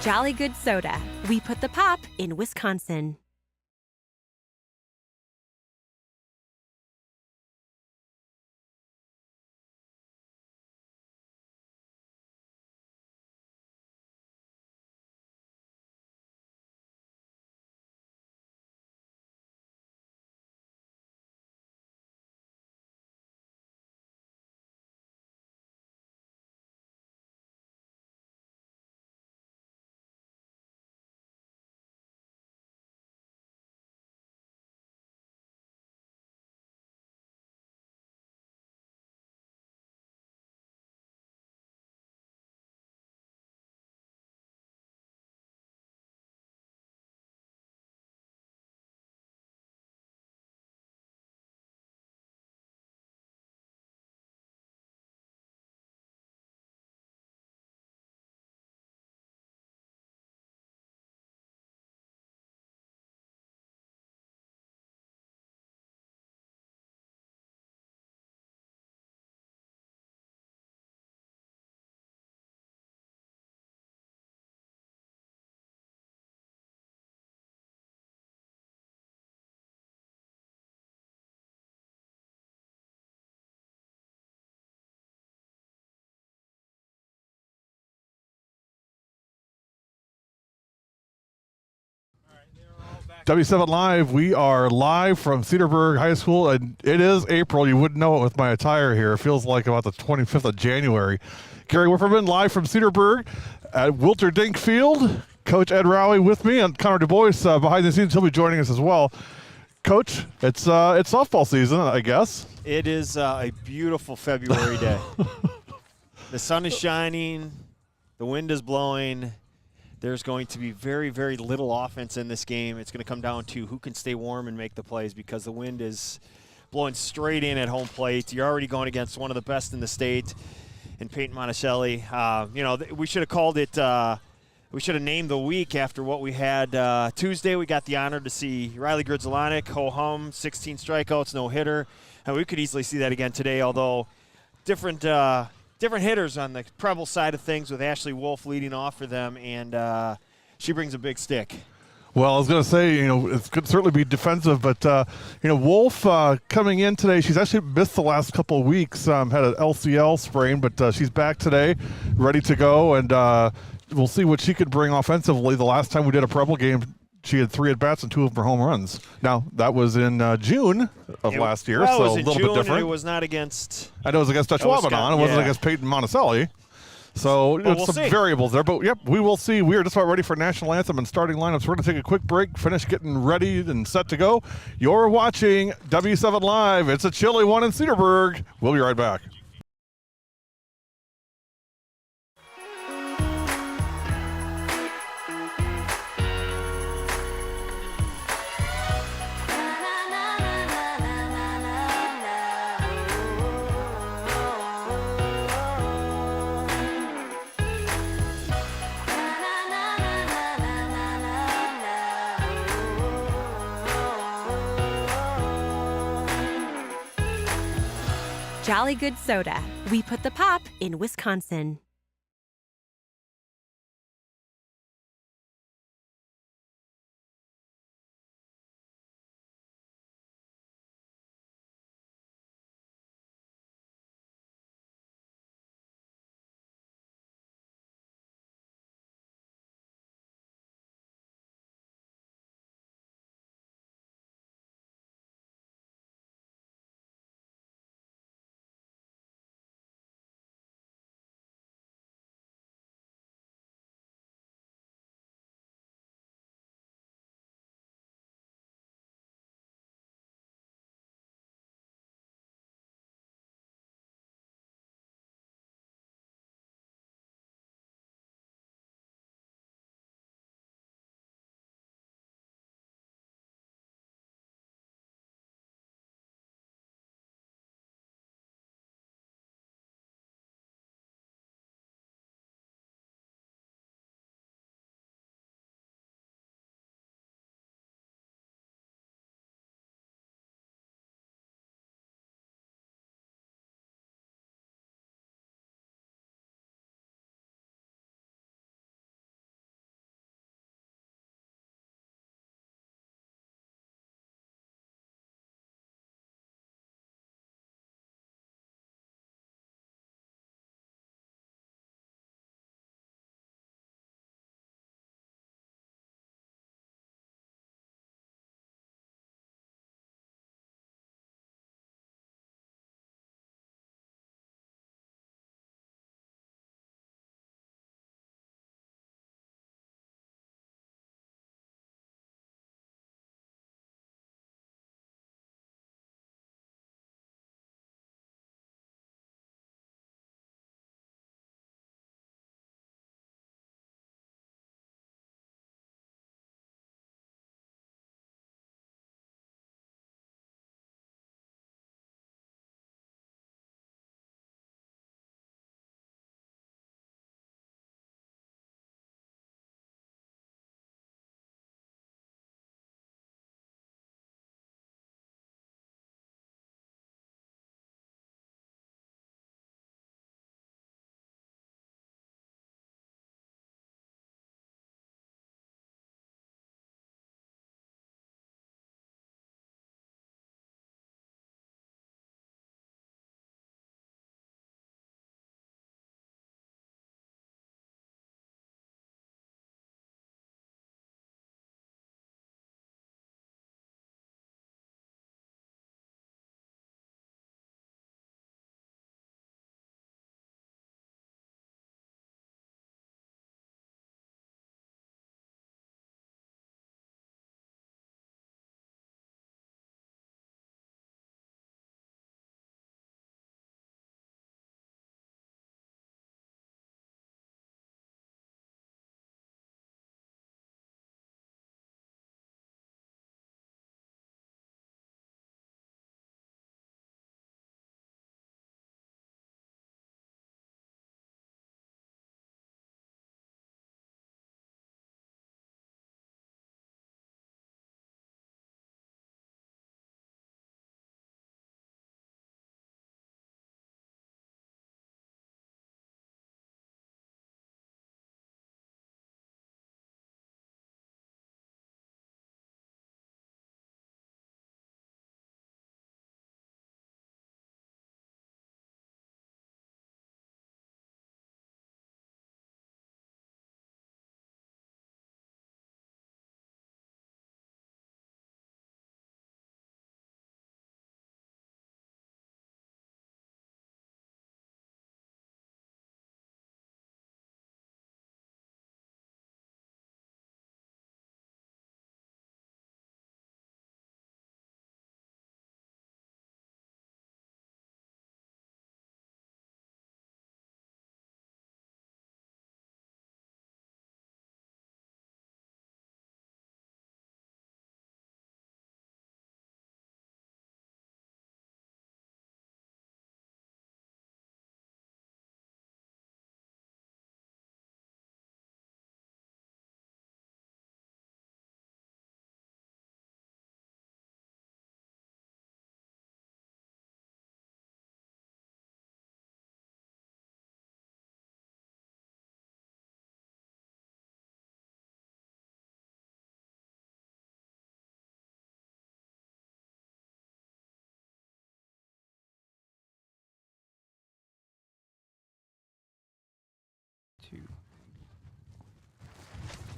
Jolly Good Soda. We put the pop in Wisconsin. W7 Live, we are live from Cedarburg High School, and it is April. You wouldn't know it with my attire here. It feels like about the 25th of January. Gary Whipperman live from Cedarburg at Wilter Dink Field. Coach Ed Rowley with me, and Connor Du Bois behind the scenes. He'll be joining us as well. Coach, it's softball season, I guess. It is a beautiful February day. The sun is shining. The wind is blowing. There's going to be very, very little offense in this game. It's going to come down to who can stay warm and make the plays because the wind is blowing straight in at home plate. You're already going against one of the best in the state in Peyton Monticelli. We should have called it we should have named the week after what we had Tuesday. We got the honor to see Riley Grdzelanek, ho-hum, 16 strikeouts, no hitter. And we could easily see that again today, although different hitters on the Preble side of things with Ashley Wolf leading off for them, and she brings a big stick. Well, I was going to say, it could certainly be defensive, but, Wolf coming in today, she's actually missed the last couple of weeks, had an LCL sprain, but she's back today, ready to go, and we'll see what she could bring offensively. The last time we did a Preble game, she had 3 at-bats and 2 of them were home runs. Now, that was in June of last year, so a little bit different. It was not against I know it was against Dutch Wabanon. It wasn't against Peyton Monticelli. So we'll some see. variables there. But, yep, we will see. We are just about ready for National Anthem and starting lineups. We're going to take a quick break, finish getting ready and set to go. You're watching W7 Live. It's a chilly one in Cedarburg. We'll be right back. Jolly Good Soda. We put the pop in Wisconsin.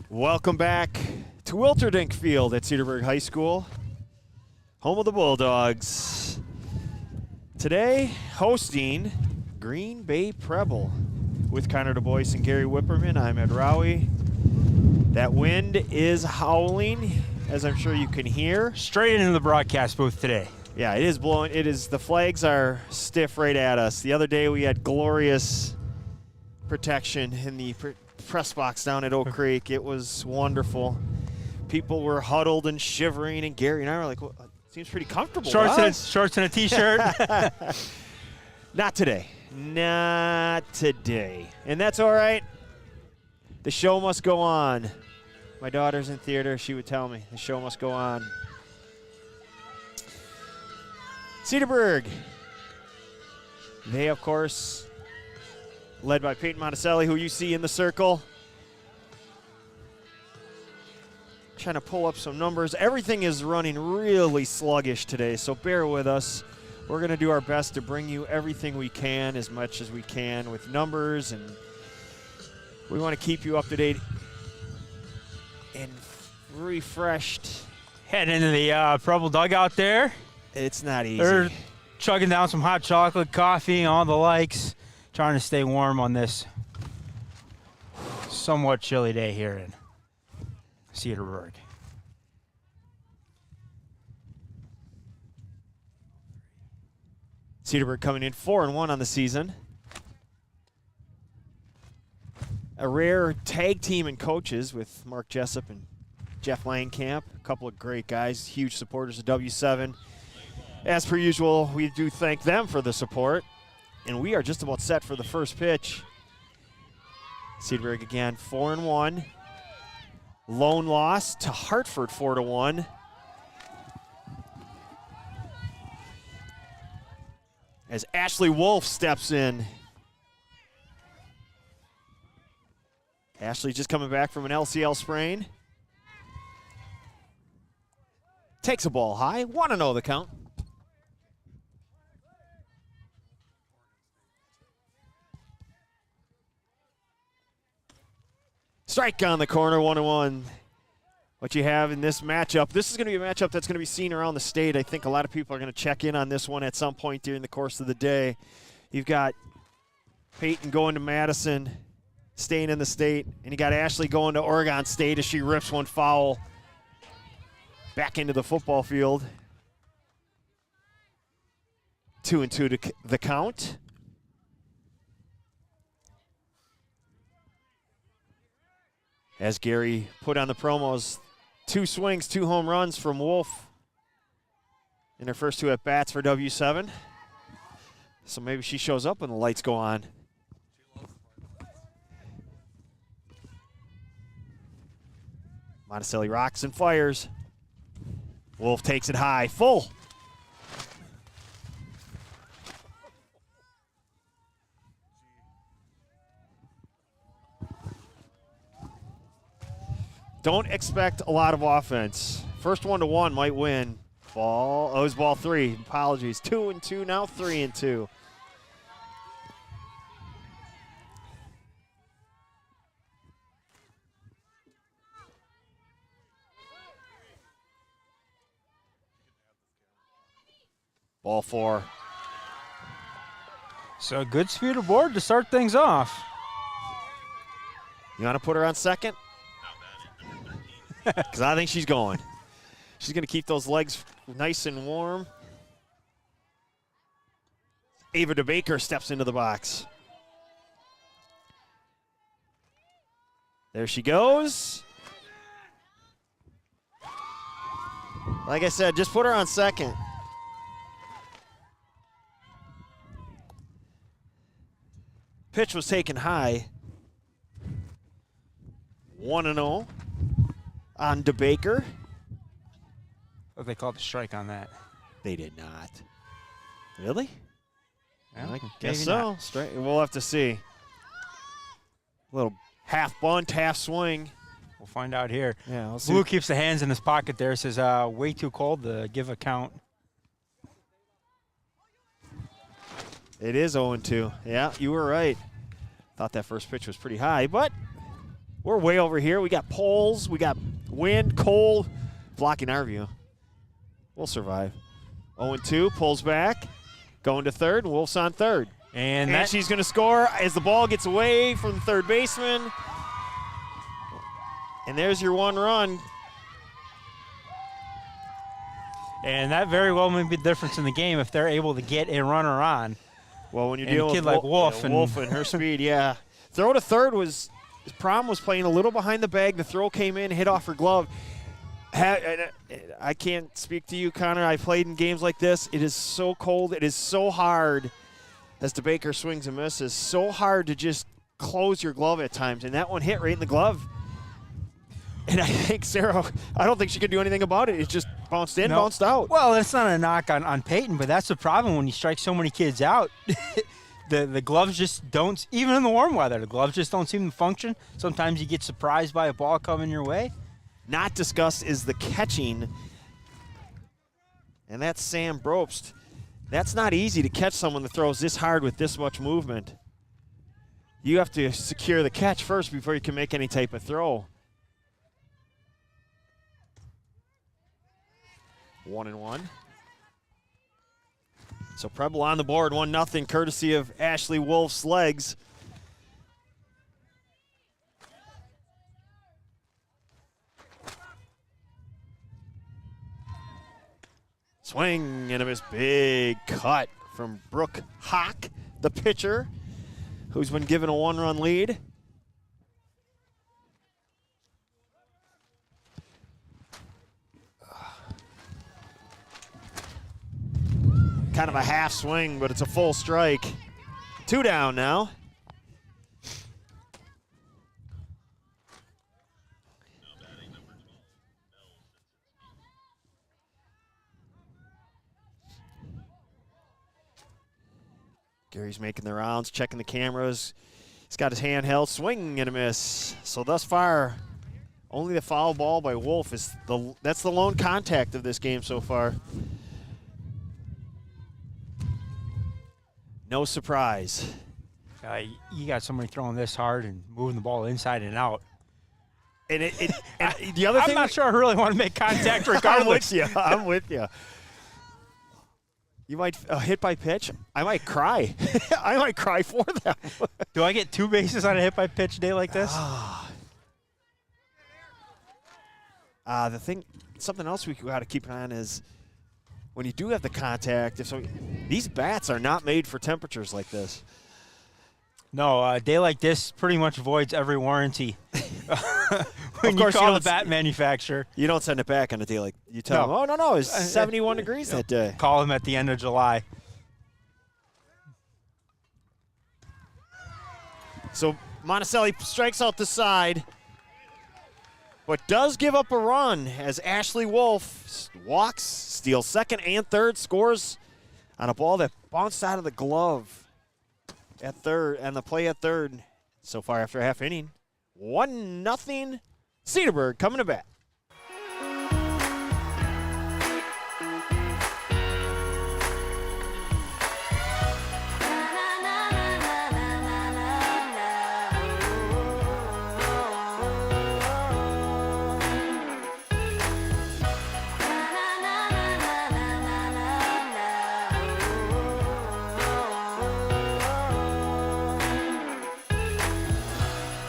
Welcome back to Wilterdink Field at Cedarburg High School, home of the Bulldogs. Today, hosting Green Bay Preble with Connor DuBois and Gary Whipperman. I'm Ed Rowie. That wind is howling, as I'm sure you can hear. Straight into the broadcast booth today. Yeah, it is blowing. The flags are stiff right at us. The other day we had glorious protection in the press box down at Oak Creek. It was wonderful. People were huddled and shivering, and Gary and I were like, well, it seems pretty comfortable. Shorts and a t-shirt. Not today. Not today. And that's all right. The show must go on. My daughter's in theater. She would tell me the show must go on. Cedarburg. They, of course, led by Peyton Monticelli, who you see in the circle. Trying to pull up some numbers. Everything is running really sluggish today, so bear with us. We're going to do our best to bring you everything we can, as much as we can, with numbers, and we want to keep you up to date and refreshed. Heading into the Preble dugout there. It's not easy. They're chugging down some hot chocolate, coffee, all the likes, trying to stay warm on this somewhat chilly day here in Cedarburg. Cedarburg coming in 4-1 on the season. A rare tag team in coaches with Mark Jessup and Jeff Langkamp. A couple of great guys, huge supporters of W7. As per usual, we do thank them for the support. And we are just about set for the first pitch. Cedarburg again, 4-1. Lone loss to Hartford, 4-1. As Ashley Wolf steps in. Ashley just coming back from an LCL sprain. Takes a ball high. 1-0 the count. Strike on the corner, 1-1. What you have in this matchup, this is going to be a matchup that's going to be seen around the state. I think a lot of people are going to check in on this one at some point during the course of the day. You've got Peyton going to Madison, staying in the state, and you got Ashley going to Oregon State as she rips one foul back into the football field. 2-2 to the count. As Gary put on the promos, 2 swings, 2 home runs from Wolf in her first 2 at-bats for W7. So maybe she shows up when the lights go on. Monticelli rocks and fires. Wolf takes it high, full. Don't expect a lot of offense. First 1-1 might win. Ball. Oh, it was ball 3. Apologies. 2-2, now 3-2. Ball 4. So a good speed aboard to start things off. You want to put her on second? Because I think she's going. She's going to keep those legs nice and warm. Ava DeBaker steps into the box. There she goes. Like I said, just put her on second. Pitch was taken high. 1-0 on DeBaker. What they called the strike on that. They did not. Really? Well, I guess maybe so. not. Straight. We'll have to see. Little half bunt, half swing. We'll find out here. Yeah, we'll see. Blue keeps the hands in his pocket there. Says, way too cold to give a count. It is 0-2. Yeah, you were right. Thought that first pitch was pretty high, but We're way over here. We got poles. We got wind, cold, blocking our view. We'll survive. 0-2, pulls back. Going to third. Wolf's on third. And she's going to score as the ball gets away from the third baseman. And there's your one run. And that very well may be the difference in the game if they're able to get a runner on. Well, when you're And a dealing kid with like Wolf and- Wolf and her speed, yeah. Throw to third was his problem was playing a little behind the bag. The throw came in, hit off her glove. I can't speak to you, Connor. I played in games like this. It is so cold. It is so hard, as DeBaker swings and misses, so hard to just close your glove at times. And that one hit right in the glove. And I think Sarah, I don't think she could do anything about it. It just bounced in, bounced out. Well, it's not a knock on Peyton, but that's the problem when you strike so many kids out. The gloves just don't, even in the warm weather, the gloves just don't seem to function. Sometimes you get surprised by a ball coming your way. Not discussed is the catching. And that's Sam Brobst. That's not easy to catch someone that throws this hard with this much movement. You have to secure the catch first before you can make any type of throw. 1-1. So Preble on the board, 1-0, courtesy of Ashley Wolf's legs. Swing and a miss. Big cut from Brooke Hawk, the pitcher, who's been given a one-run lead. Kind of a half swing, but it's a full strike. 2 down now. Gary's making the rounds, checking the cameras. He's got his hand held, swing and a miss. So thus far, only the foul ball by Wolf is that's the lone contact of this game so far. No surprise. You got somebody throwing this hard and moving the ball inside and out. And the other thing, I'm not sure I really want to make contact regardless. I'm with you. You might hit by pitch. I might cry. I might cry for them. Do I get 2 bases on a hit by pitch day like this? Something else we got to keep an eye on is when you do have the contact. These bats are not made for temperatures like this. No, a day like this pretty much voids every warranty. When you call the bat manufacturer. You don't send it back on a day like you tell them, oh, no, it's 71 degrees that day. Call them at the end of July. So Monticelli strikes out the side, but does give up a run as Ashley Wolf walks, steals second and third, scores on a ball that bounced out of the glove at third, and the play at third so far after half inning. 1-0 Cedarburg coming to bat.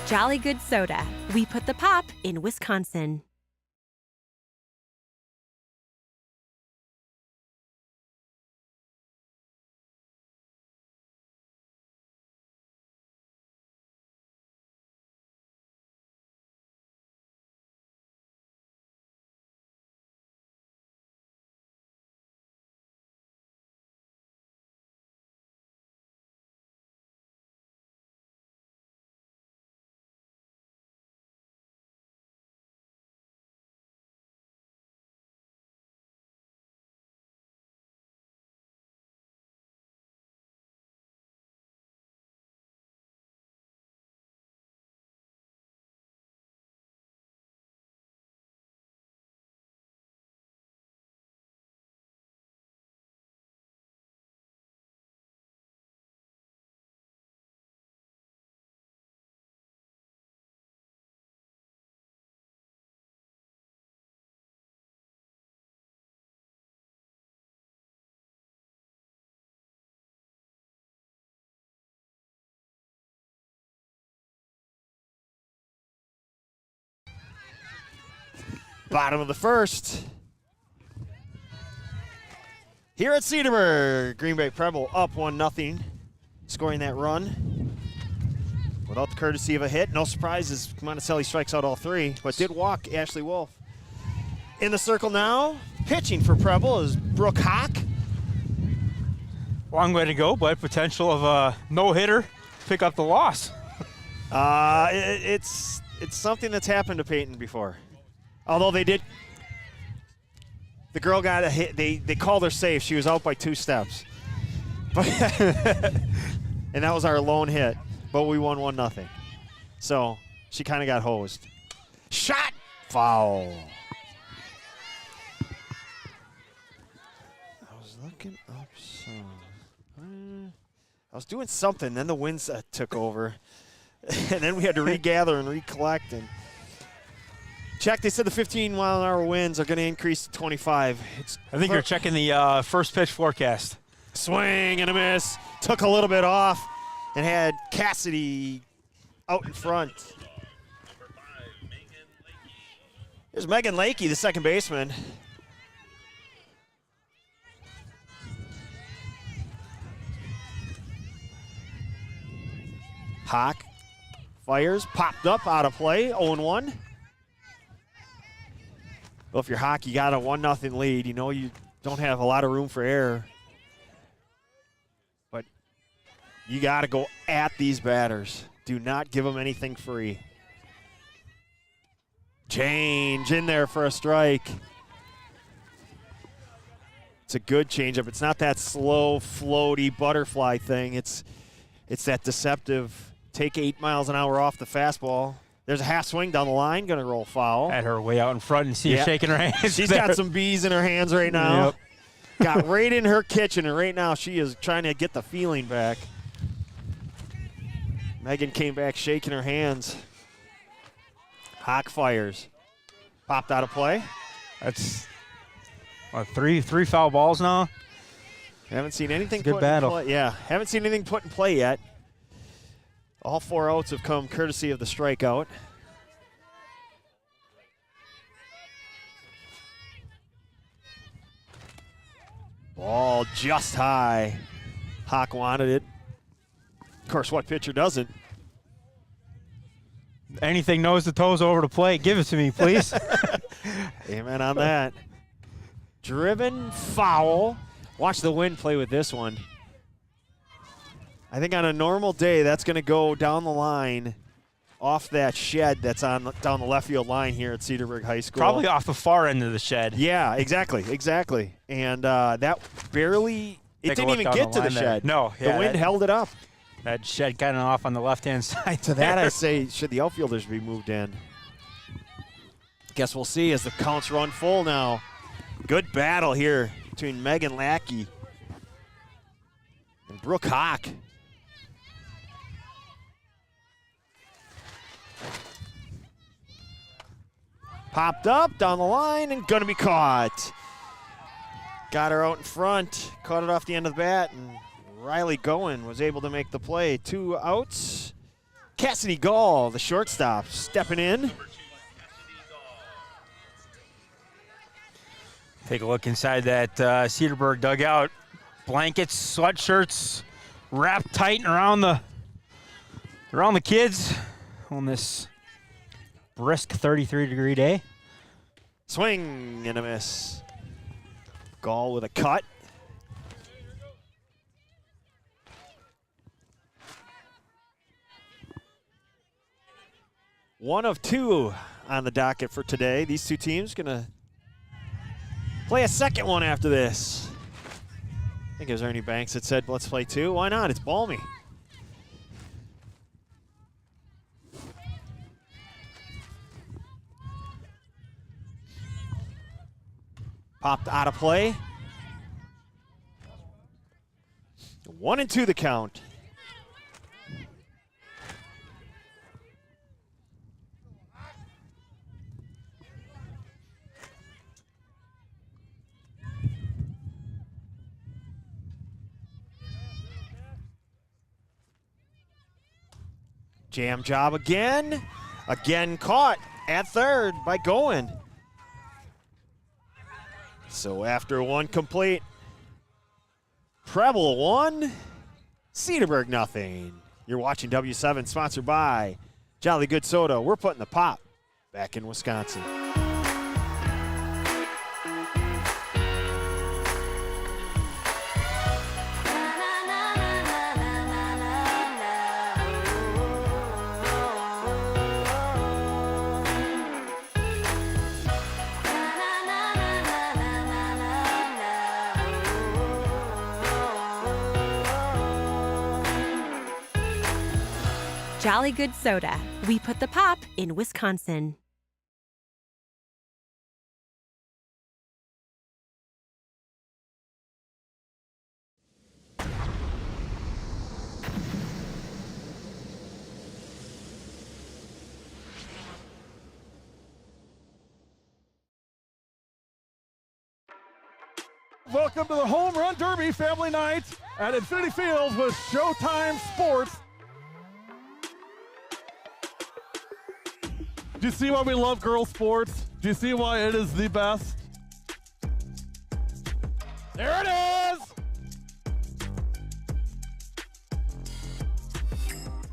Jolly Good Soda. We put the pop in Wisconsin. Bottom of the first. Here at Cedarburg, Green Bay Preble up 1-0, scoring that run without the courtesy of a hit. No surprises, Monticelli strikes out all three, but did walk Ashley Wolf. In the circle now, pitching for Preble is Brooke Hawk. Long way to go, but potential of a no-hitter, pick up the loss. It's something that's happened to Peyton before. Although they did, the girl got a hit. They called her safe. She was out by 2 steps, but and that was our lone hit. But we won 1-0. So she kind of got hosed. Shot, foul. I was looking up some. I was doing something. Then the winds took over, and then we had to regather and recollect and. Check, they said the 15-mile-an-hour winds are going to increase to 25. I think you're checking the first pitch forecast. Swing and a miss. Took a little bit off and had Cassidy out in front. Here's Megan Lakey, the second baseman. Hawk fires, popped up, out of play, 0-1. Well, if you're Hawk, you got a 1-0 lead. You know you don't have a lot of room for error. But you got to go at these batters. Do not give them anything free. Change in there for a strike. It's a good changeup. It's not that slow, floaty butterfly thing. It's that deceptive, take 8 miles an hour off the fastball. There's a half swing down the line, going to roll foul. Had her way out in front and see her shaking her hands. She's got some bees in her hands right now. Yep. Got right in her kitchen, and right now she is trying to get the feeling back. Megan came back shaking her hands. Hawk fires. Popped out of play. That's three foul balls now. Haven't seen anything It's a good put battle. in play. Yeah, haven't seen anything put in play yet. All 4 outs have come courtesy of the strikeout. Ball just high. Hawk wanted it. Of course, what pitcher doesn't? Anything nose to toes over the plate, give it to me, please. Amen on that. Driven foul. Watch the wind play with this one. I think on a normal day, that's going to go down the line off that shed that's down the left field line here at Cedarburg High School. Probably off the far end of the shed. Yeah, exactly. And that barely, it didn't even get to the shed. No. The wind held it up. That shed kind of off on the left-hand side. To that I say, should the outfielders be moved in? Guess we'll see as the counts run full now. Good battle here between Megan Lackey and Brooke Hawk. Popped up, down the line, and gonna be caught. Got her out in front, caught it off the end of the bat, and Riley Goen was able to make the play. 2 outs. Cassidy Gall, the shortstop, stepping in. Take a look inside that Cedarburg dugout. Blankets, sweatshirts, wrapped tight around the kids on this brisk 33-degree day. Swing and a miss. Gall with a cut. One of 2 on the docket for today. These 2 teams gonna play a second one after this. I think it was Ernie Banks that said, let's play 2. Why not? It's balmy. Popped out of play. 1-2 the count. Jam job again. Again caught at third by Goen. So after one complete, Preble 1, Cedarburg nothing. You're watching W7, sponsored by Jolly Good Soda. We're putting the pop back in Wisconsin. Jolly Good Soda. We put the pop in Wisconsin. Welcome to the Home Run Derby Family Night at Infinity Fields with Showtime Sports. Do you see why we love girls sports? Do you see why it is the best? There it is!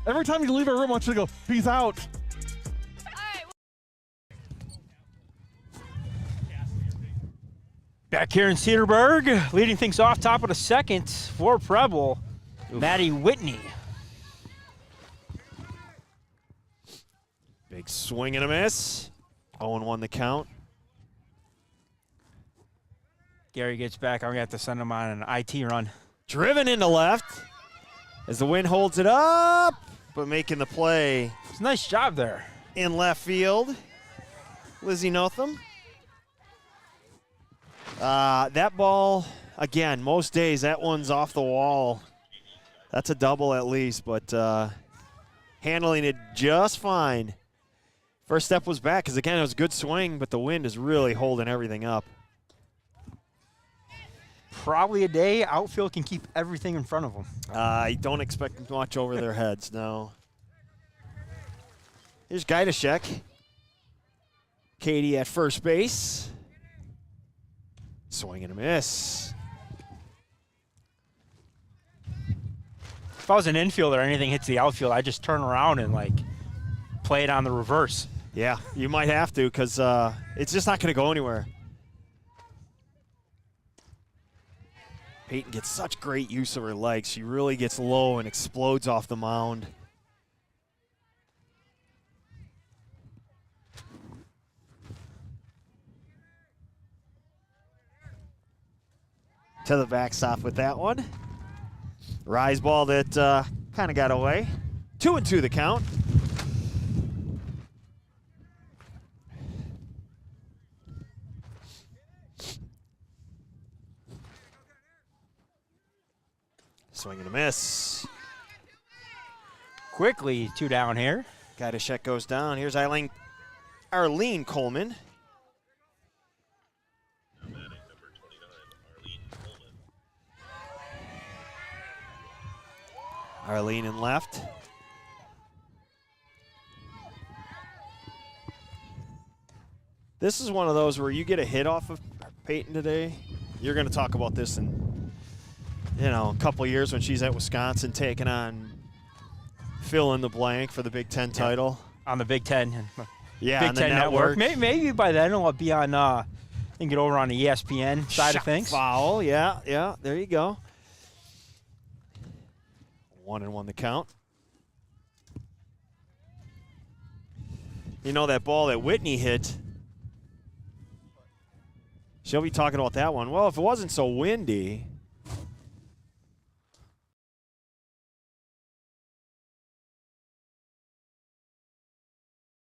Every time you leave a room, I want you to go, peace out. Back here in Cedarburg, leading things off top of the second for Preble, Maddie Whitney. Big swing and a miss. 0-1 the count. Gary gets back. I'm going to have to send him on an IT run. Driven into left as the wind holds it up, but making the play It's a nice job there. in left field. Lizzie Notham. That ball, again, most days that one's off the wall. That's a double at least, but handling it just fine. First step was back because, again, it was a good swing, but the wind is really holding everything up. Probably a day outfield can keep everything in front of them. I don't expect much over their heads, no. Here's Gajdashek. Katie at first base. Swing and a miss. If I was an infielder, anything hits the outfield, I just turn around and play it on the reverse. Yeah, you might have to because it's just not going to go anywhere. Peyton gets such great use of her legs. She really gets low and explodes off the mound. To the backstop with that one. Rise ball that kind of got away. 2-2 the count. Swing and a miss. Quickly, 2 down here. Gajdashek goes down. Here's Arlene Coleman. Arlene in left. This is one of those where you get a hit off of Peyton today. You're going to talk about this in, a couple of years when she's at Wisconsin taking on fill in the blank for the Big Ten title. On the Big Ten. Yeah, Big on the Ten network. Maybe by then it'll be on, and get over on the ESPN side of things. Foul, yeah, there you go. 1-1 the count. You know that ball that Whitney hit, she'll be talking about that one. Well, if it wasn't so windy.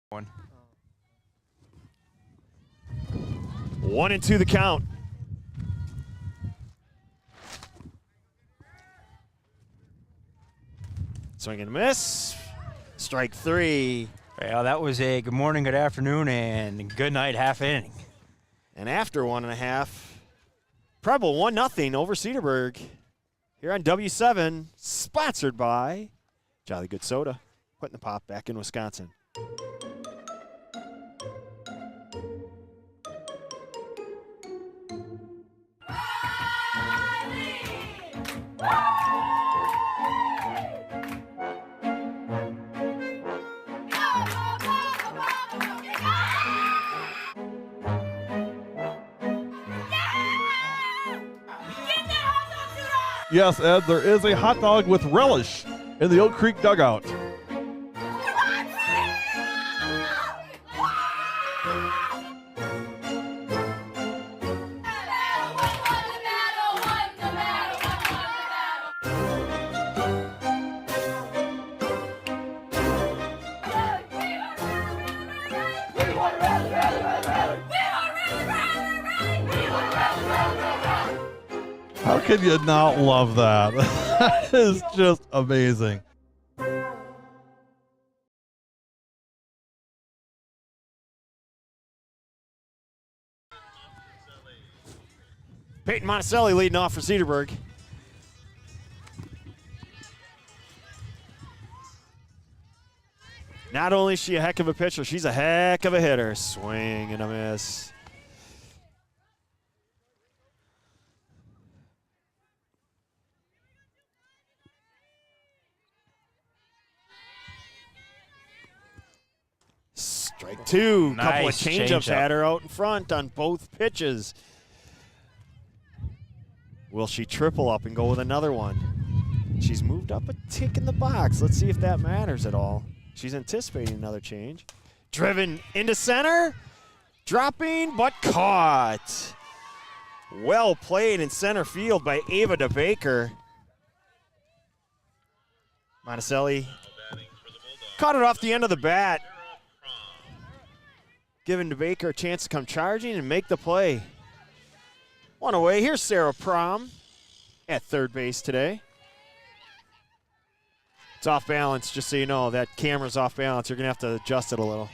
One. 1-2 the count. Swing and a miss. Strike 3. Well, that was a good morning, good afternoon, and good night half inning. And after 1.5, Preble 1-0 over Cedarburg. Here on W7, sponsored by Jolly Good Soda. Putting the pop back in Wisconsin. Yes, Ed, there is a hot dog with relish in the Oak Creek dugout. How can you not love that? That is just amazing. Peyton Monticelli leading off for Cedarburg. Not only is she a heck of a pitcher, she's a heck of a hitter. Swing and a miss. Strike two. Couple of Nice changeups changeup. had her out in front on both pitches. Will she triple up and go with another one? She's moved up a tick in the box. Let's see if that matters at all. She's anticipating another change. Driven into center. Dropping, but caught. Well played in center field by Ava DeBaker. Monticelli caught it off the end of the bat. Giving DeBaker a chance to come charging and make the play. One away. Here's Sarah Prom at third base today. It's off balance, just so you know. That camera's off balance. You're going to have to adjust it a little.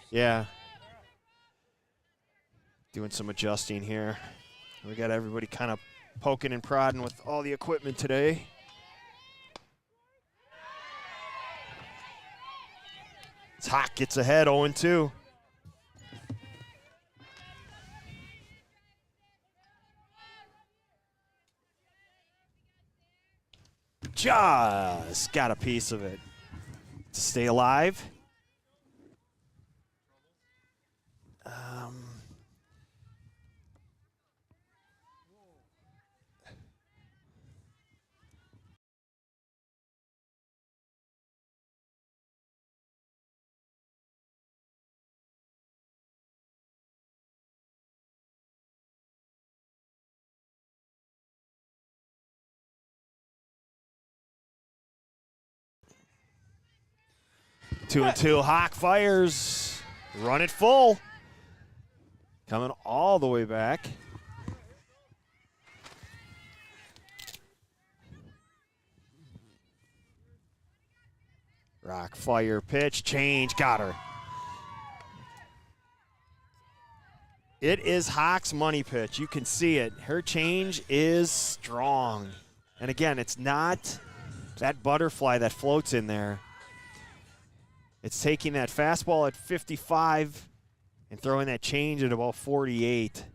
Yeah. Doing some adjusting here. We got everybody kind of poking and prodding with all the equipment today. It's Hawk gets ahead 0-2. Just got a piece of it to stay alive. 2-2. Hawk fires. Run it full. Coming all the way back. Rock fire pitch. Change. Got her. It is Hawk's money pitch. You can see it. Her change is strong. And again, it's not that butterfly that floats in there. It's taking that fastball at 55 and throwing that change at about 48.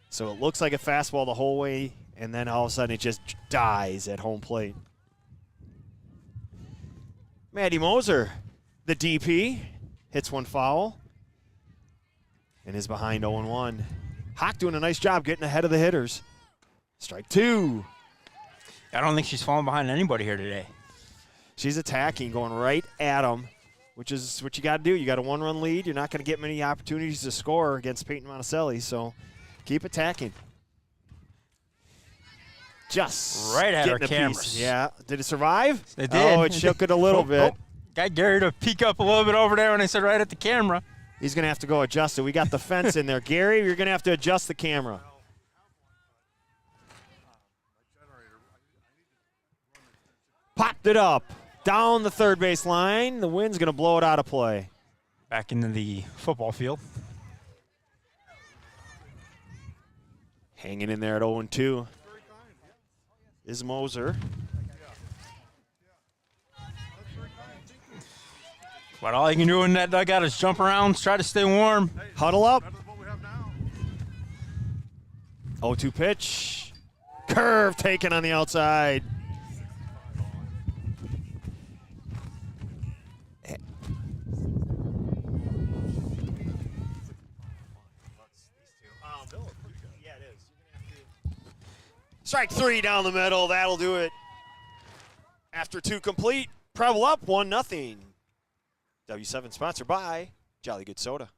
So it looks like a fastball the whole way, and then all of a sudden it just dies at home plate. Maddie Moser, the DP, hits one foul and is behind 0-1. Hawk doing a nice job getting ahead of the hitters. Strike two. I don't think she's falling behind anybody here today. She's attacking, going right at them, which is what you got to do. You got a one-run lead. You're not going to get many opportunities to score against Peyton Monticelli, so keep attacking. Just right at our getting a cameras. piece. Yeah. Did it survive? It did. Oh, it shook it a little bit. Got Gary to peek up a little bit over there when I said right at the camera. He's going to have to go adjust it. We got the fence in there. Gary, you're going to have to adjust the camera. Popped it up. Down the third base line. The wind's going to blow it out of play. Back into the football field. Hanging in there at 0-2 is Moser. But all you can do in that dugout is jump around, try to stay warm. Huddle up. 0-2 pitch. Curve taken on the outside. Strike 3 down the middle. That'll do it. After 2 complete, Preble up 1-0. W7 sponsored by Jolly Good Soda.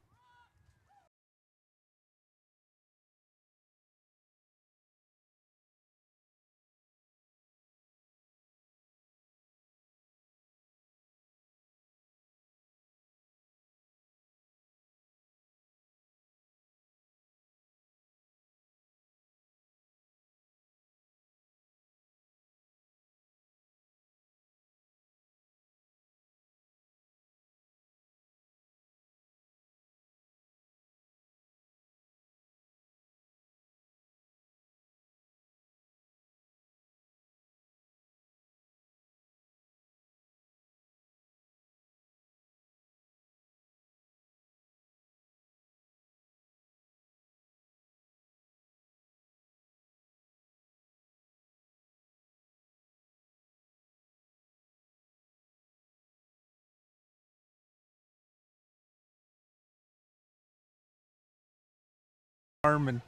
And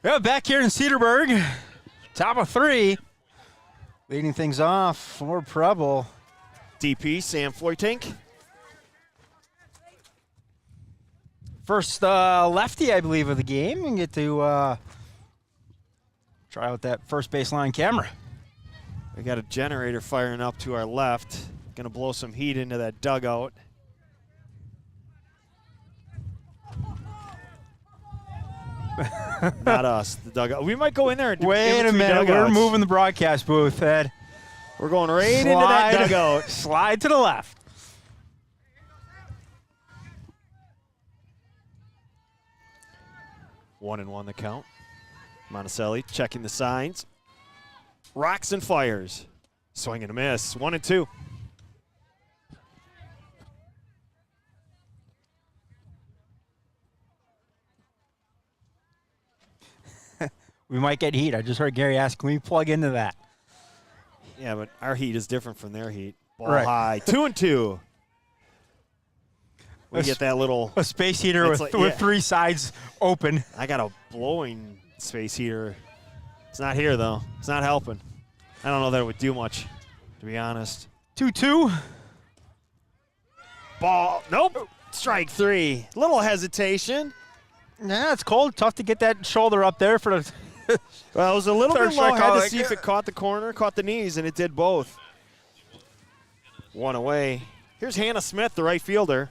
yeah, back here in Cedarburg, top of 3, leading things off for Preble. DP, Sam Floytink. First lefty, I believe, of the game, and get to try out that first baseline camera. We got a generator firing up to our left. Gonna blow some heat into that dugout. Not us, the dugout. We might go in there and do Wait a minute, we're moving the broadcast booth, Ed. We're going right into that dugout. Slide to the left. One and one the count. Monticelli checking the signs. Rocks and fires. Swing and a miss. 1-2. We might get heat. I just heard Gary ask, can we plug into that? Yeah, but our heat is different from their heat. Ball Right. high. 2-2. We get that little. A space heater with, like, with 3 sides open. I got a blowing space heater. It's not here, though. It's not helping. I don't know that it would do much, to be honest. 2-2. Ball. Nope. Strike 3. Little hesitation. Yeah, it's cold. Tough to get that shoulder up there for the. Well, it was a little Third bit low. I strike had call, to see if it caught the corner, caught the knees, and it did both. 1 away. Here's Hannah Smith, the right fielder.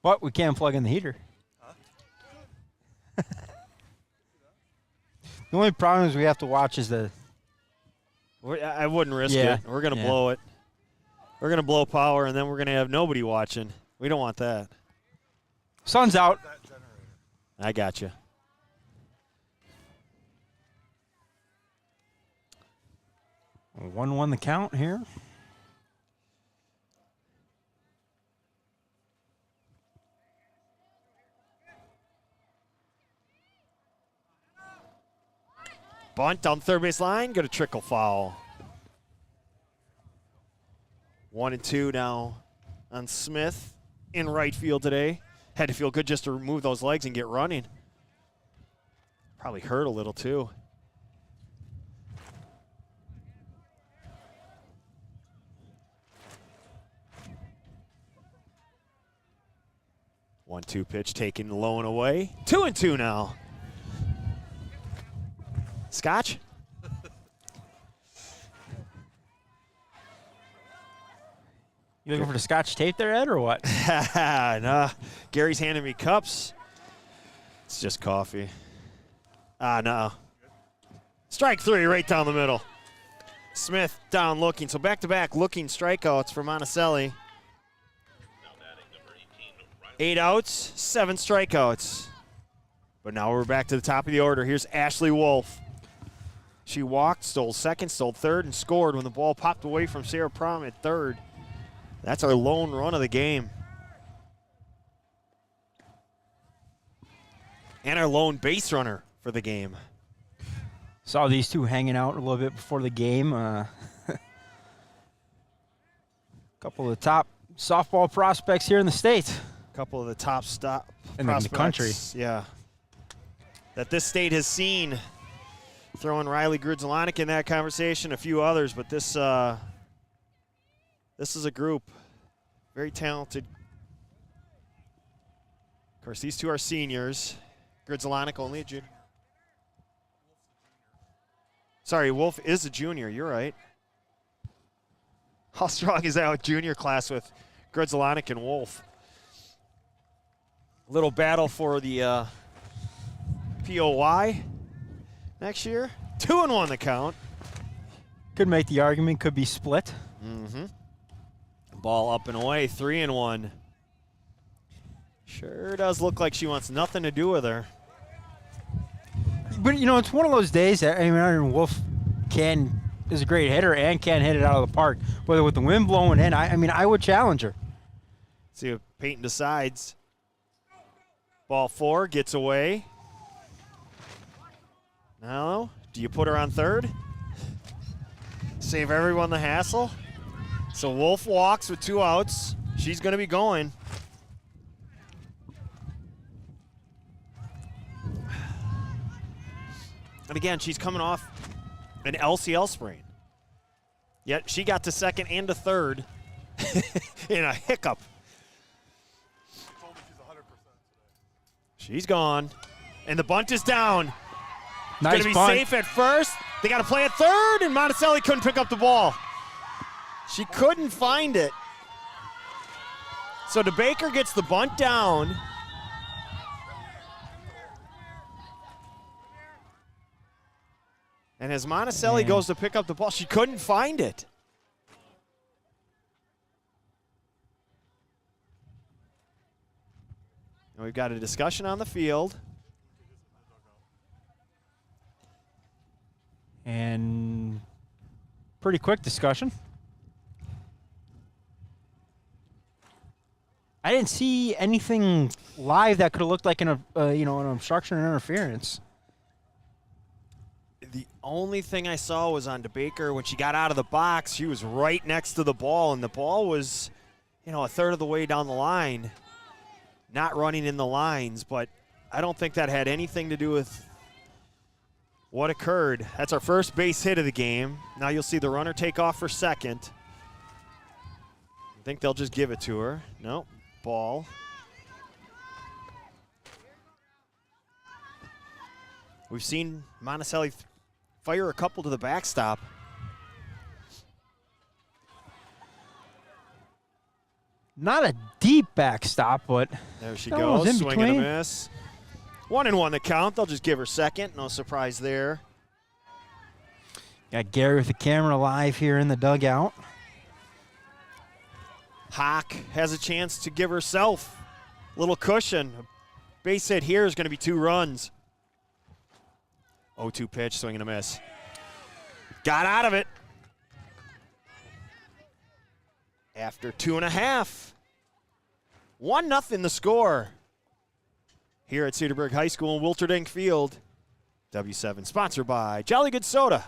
What? We can't plug in the heater. The only problem is we have to watch is the. I wouldn't risk it. We're going to blow it. We're going to blow power, and then we're going to have nobody watching. We don't want that. Sun's out. I got you. – 1-1 the count here. Bunt down third base line. Go to trickle foul. 1-2 now on Smith in right field today. Had to feel good just to remove those legs and get running. Probably hurt a little too. One-two pitch taken low and away. 2-2 now. Scotch? You looking for the Scotch tape there, Ed, or what? Nah. Gary's handing me cups. It's just coffee. No. Strike 3 right down the middle. Smith down looking. So back-to-back looking strikeouts for Monticelli. 8 outs, 7 strikeouts. But now we're back to the top of the order. Here's Ashley Wolf. She walked, stole second, stole third, and scored when the ball popped away from Sarah Prom at third. That's our lone run of the game. And our lone base runner for the game. Saw these two hanging out a little bit before the game. Couple of the top softball prospects here in the state. A couple of the top In the country. Yeah. That this state has seen. Throwing Riley Grudzielanek in that conversation, a few others, but this is a group. Very talented. Of course, these two are seniors. Grudzielanek only a junior. Sorry, Wolf is a junior. You're right. How strong is that with junior class with Grudzielanek and Wolf? Little battle for the POY next year. 2-1 the count. Could make the argument, could be split. Mm-hmm. Ball up and away, 3-1. Sure does look like she wants nothing to do with her. But, you know, it's one of those days that, I mean, Wolf is a great hitter and can hit it out of the park. Whether with the wind blowing in, I would challenge her. See if Peyton decides. Ball 4 gets away. Now, do you put her on third? Save everyone the hassle. So Wolf walks with 2 outs. She's going to be going. And again, she's coming off an LCL sprain. Yet she got to second and to third in a hiccup. She's gone. And the bunt is down. Nice going to be bunt. safe at first. They got to play at third, and Monticelli couldn't pick up the ball. She couldn't find it. So DeBaker gets the bunt down. And as Monticelli goes to pick up the ball, she couldn't find it. And we've got a discussion on the field. And pretty quick discussion. I didn't see anything live that could have looked like an obstruction or interference. The only thing I saw was on DeBaker when she got out of the box. She was right next to the ball, and the ball was, a third of the way down the line, not running in the lines. But I don't think that had anything to do with what occurred. That's our first base hit of the game. Now you'll see the runner take off for second. I think they'll just give it to her. No, ball. We've seen Monticelli fire a couple to the backstop. Not a deep backstop, but there she that one was goes, in swing and a between. miss. 1-1 the count. They'll just give her second. No surprise there. Got Gary with the camera live here in the dugout. Hawk has a chance to give herself a little cushion. A base hit here is going to be 2 runs. 0-2 pitch, swing and a miss. Got out of it. After 2.5. 1-0 the score. Here at Cedarburg High School in Wilterdink Field. W7 sponsored by Jolly Good Soda.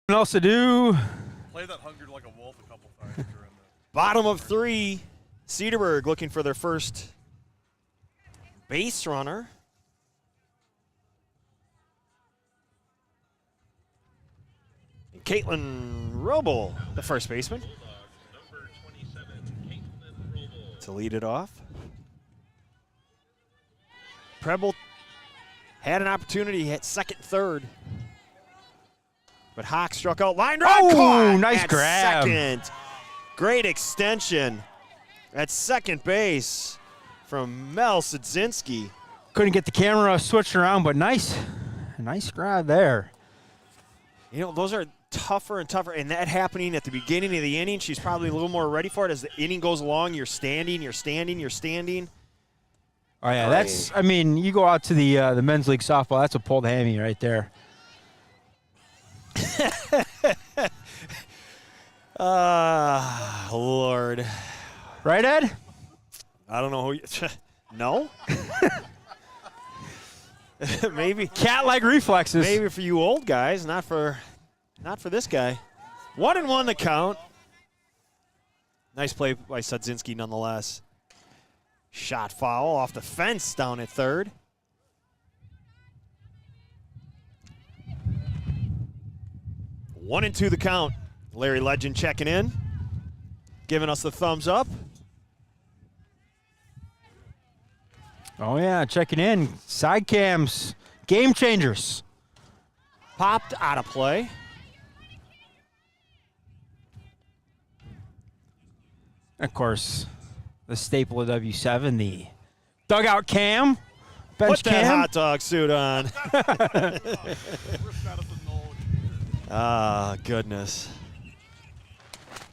Nothing else to do. Play that Hungry Like a Wolf a couple times during the Bottom of 3, Cedarburg looking for their first base runner. Caitlin Roble, the first baseman, to lead it off. Preble had an opportunity, hit second, third. But Hawk struck out, line drive, caught nice at grab. second. Great extension at second base from Mel Sadzinski. Couldn't get the camera switched around, but nice grab there. You know, those are tougher and tougher, and that happening at the beginning of the inning, she's probably a little more ready for it. As the inning goes along, you're standing. Oh yeah, that's. I mean, you go out to the men's league softball. That's a pulled hammy right there. Lord. Right, Ed? I don't know who you, no? Maybe. Cat-like reflexes. Maybe for you old guys, not for this guy. 1-1 the count. Nice play by Sadzinski nonetheless. Shot foul off the fence down at third. One and two the count. Larry Legend checking in, giving us the thumbs up. Oh yeah, checking in. Side cams, game changers. Popped out of play. Of course, the staple of W7, the dugout cam, bench Put that cam. hot dog suit on. Ah, goodness.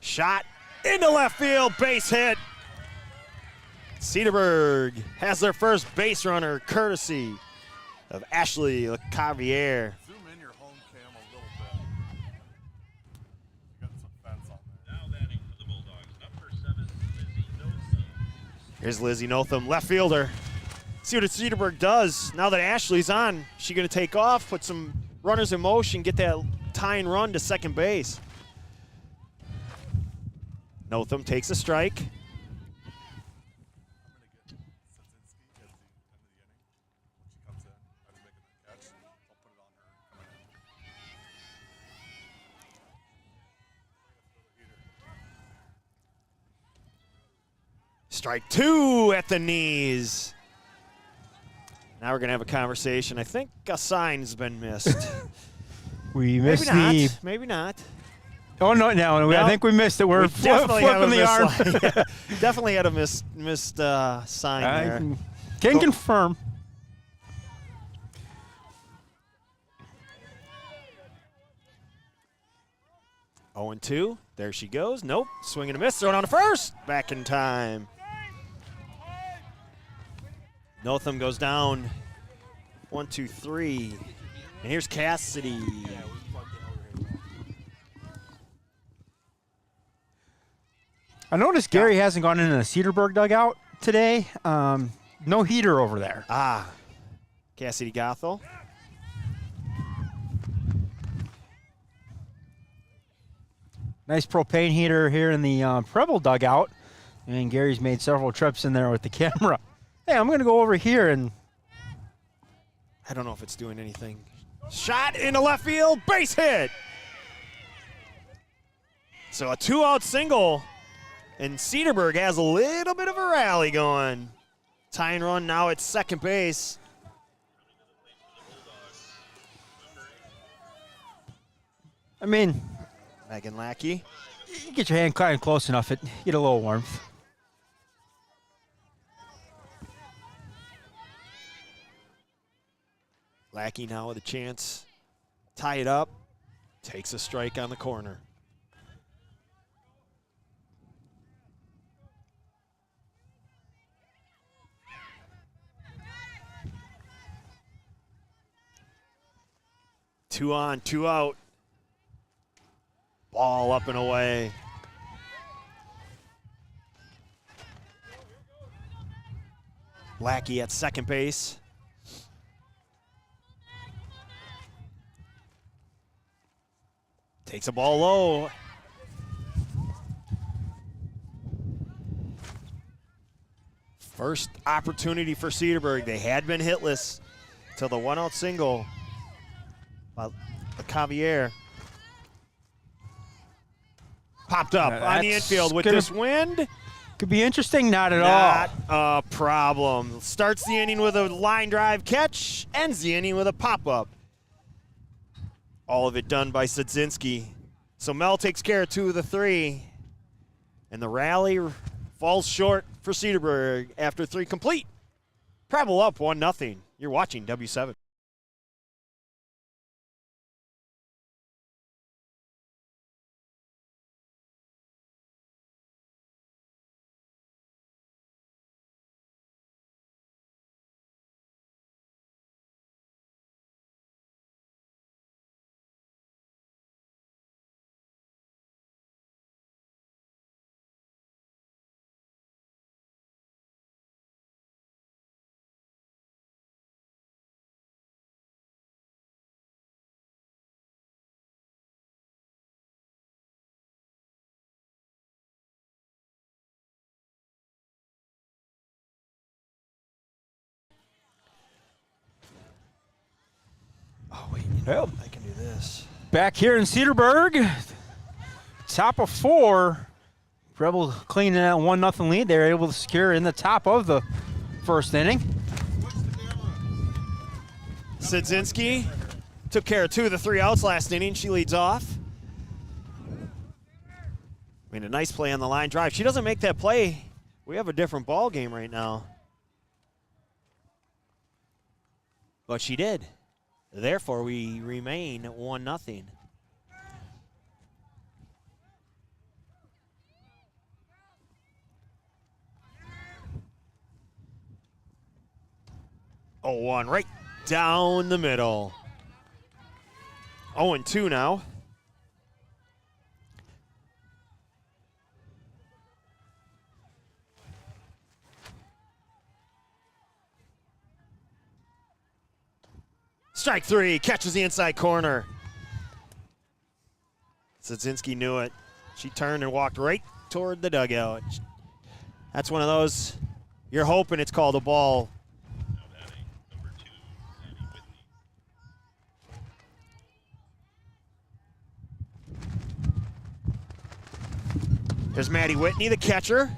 Shot into left field, base hit. Cedarburg has their first base runner, courtesy of Ashley LeCavier. Zoom in your home cam a little bit. You got some fence on there. Now batting for the Bulldogs, number 7, Lizzie Notham. Here's Lizzie Notham, left fielder. See what Cedarburg does. Now that Ashley's on, she going to take off, put some runners in motion, get that tying run to second base. Notham takes a strike. Strike two at the knees. Now we're going to have a conversation. I think a sign's been missed. We Maybe missed not. the. Maybe not. Oh no! I think we missed it. We're definitely have a flipping the arm. missed line. Definitely had a missed sign I there. can confirm. Oh and 2. There she goes. Nope. Swing and a miss. Thrown on to first. Back in time. Notham goes down. 1, 2, 3. And here's Cassidy. I noticed Gary hasn't gone into the Cedarburg dugout today. No heater over there. Cassidy Gothel. Nice propane heater here in the Preble dugout. And Gary's made several trips in there with the camera. Hey, I'm going to go over here and. I don't know if it's doing anything. Shot into left field. Base hit. So a 2-out single. And Cedarburg has a little bit of a rally going. Tying run now at second base. I mean, Megan Lackey. you get your hand kind of close enough, it get a little warmth. Lackey now with a chance. Tie it up. Takes a strike on the corner. Two on, 2 out. Ball up and away. Lackey at second base. Takes a ball low. First opportunity for Cedarburg. They had been hitless till the 1-out single by LeCavier. Popped up on the That's infield with gonna- this wind. Could be interesting, not at Not all. a problem. Starts the inning with a line drive catch, ends the inning with a pop-up. All of it done by Sadzinski. So Mel takes care of 2 of the 3. And the rally falls short for Cedarburg after 3 complete. Preble up 1-0. You're watching W7. Oh, wait. Well, I can do this. back here in Cedarburg, top of 4. Preble cleaning that 1-0 lead. They were able to secure in the top of the first inning. Sadzinski took care of 2 of the 3 outs last inning. She leads off. Made a nice play on the line drive. She doesn't make that play. We have a different ball game right now. But she did. Therefore, we remain 1-0. Oh, 1 right down the middle. 0-2 now. Strike 3, catches the inside corner. Sadzinski knew it. She turned and walked right toward the dugout. That's one of those, you're hoping it's called a ball. No, that ain't number 2, Maddie Whitney. There's Maddie Whitney, the catcher.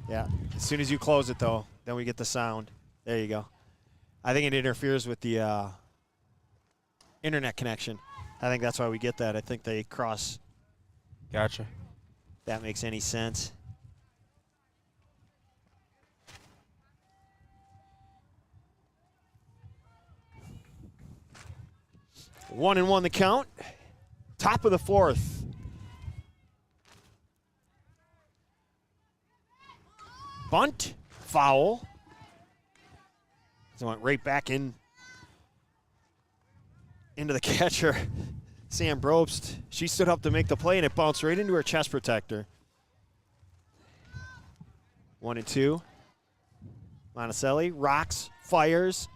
Yeah, as soon as you close it, though, then we get the sound. There you go. I think it interferes with the internet connection. I think that's why we get that. I think they cross. Gotcha. If that makes any sense. One and one the count. Top of the 4th. Bunt, foul. So it went right back into the catcher, Sam Brobst. She stood up to make the play, and it bounced right into her chest protector. 1-2. Monticelli rocks, fires,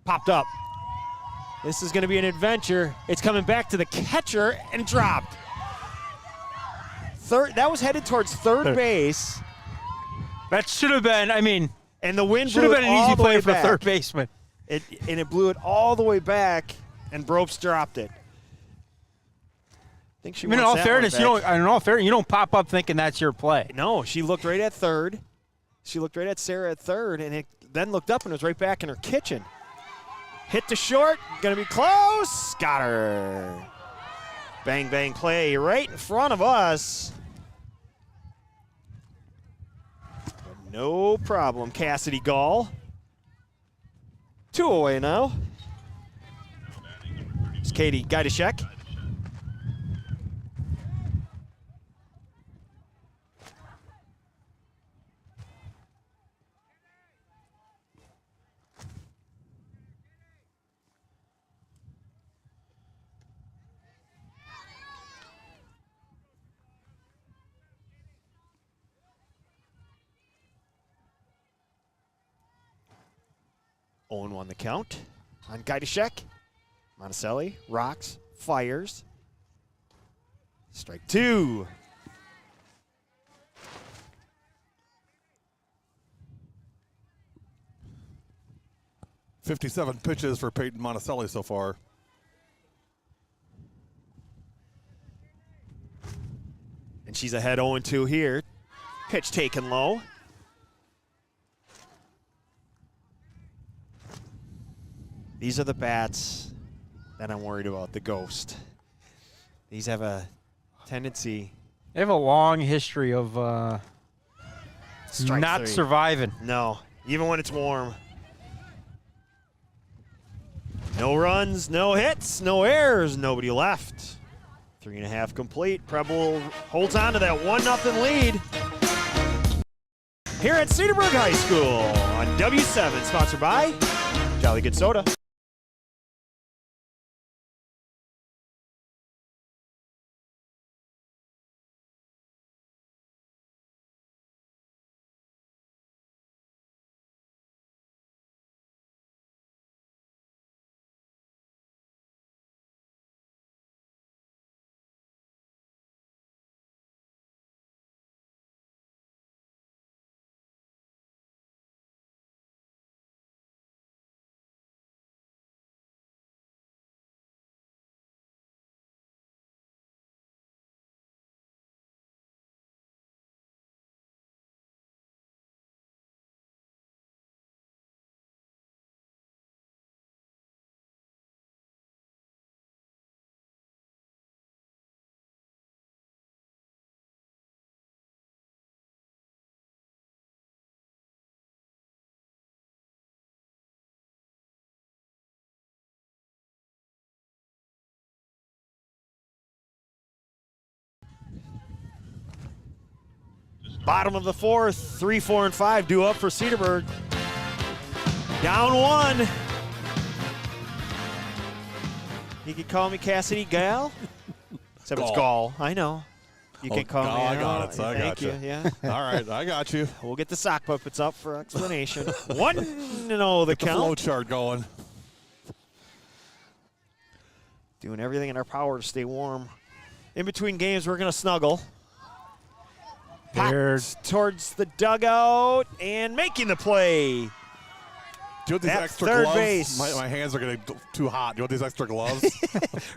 popped up. This is going to be an adventure. It's coming back to the catcher and dropped. That was headed towards third base. That should have been, I mean, And the wind should blew have been it an all easy the way play for the back. third baseman. It blew it all the way back, and Brobst dropped it. I think she I mean, in wants all that fairness, one back. you don't pop up thinking that's your play. No, she looked right at third. She looked right at Sarah at third, and it then looked up and was right back in her kitchen. Hit to short, gonna be close. Got her. Bang, bang play right in front of us. But no problem, Cassidy Gall. 2 away now. It's Katie Gajdashek. Owen won the count on Gajdashek. Monticelli rocks, fires. Strike 2. 57 pitches for Peyton Monticelli so far. And she's ahead 0-2 here. Pitch taken low. These are the bats that I'm worried about, the Ghost. These have a tendency. They have a long history of Strike not three. surviving. No, even when it's warm. No runs, no hits, no errors, nobody left. 3.5 complete. Preble holds on to that 1-0 lead here at Cedarburg High School on W7, sponsored by Jolly Good Soda. Bottom of the fourth, 3, 4, and 5 due up for Cedarburg. Down 1. You can call me Cassidy Gall. Except it's Gall. I know. You can call me. I got it. So I Thank got you. you. Yeah. All right, I got you. We'll get the sock puppets up for explanation. 1-0 the The flow count. chart going. Doing everything in our power to stay warm. In between games, we're going to snuggle. They're Popped towards the dugout and making the play. Do you want these At extra third gloves? base. My hands are getting too hot. Do you want these extra gloves?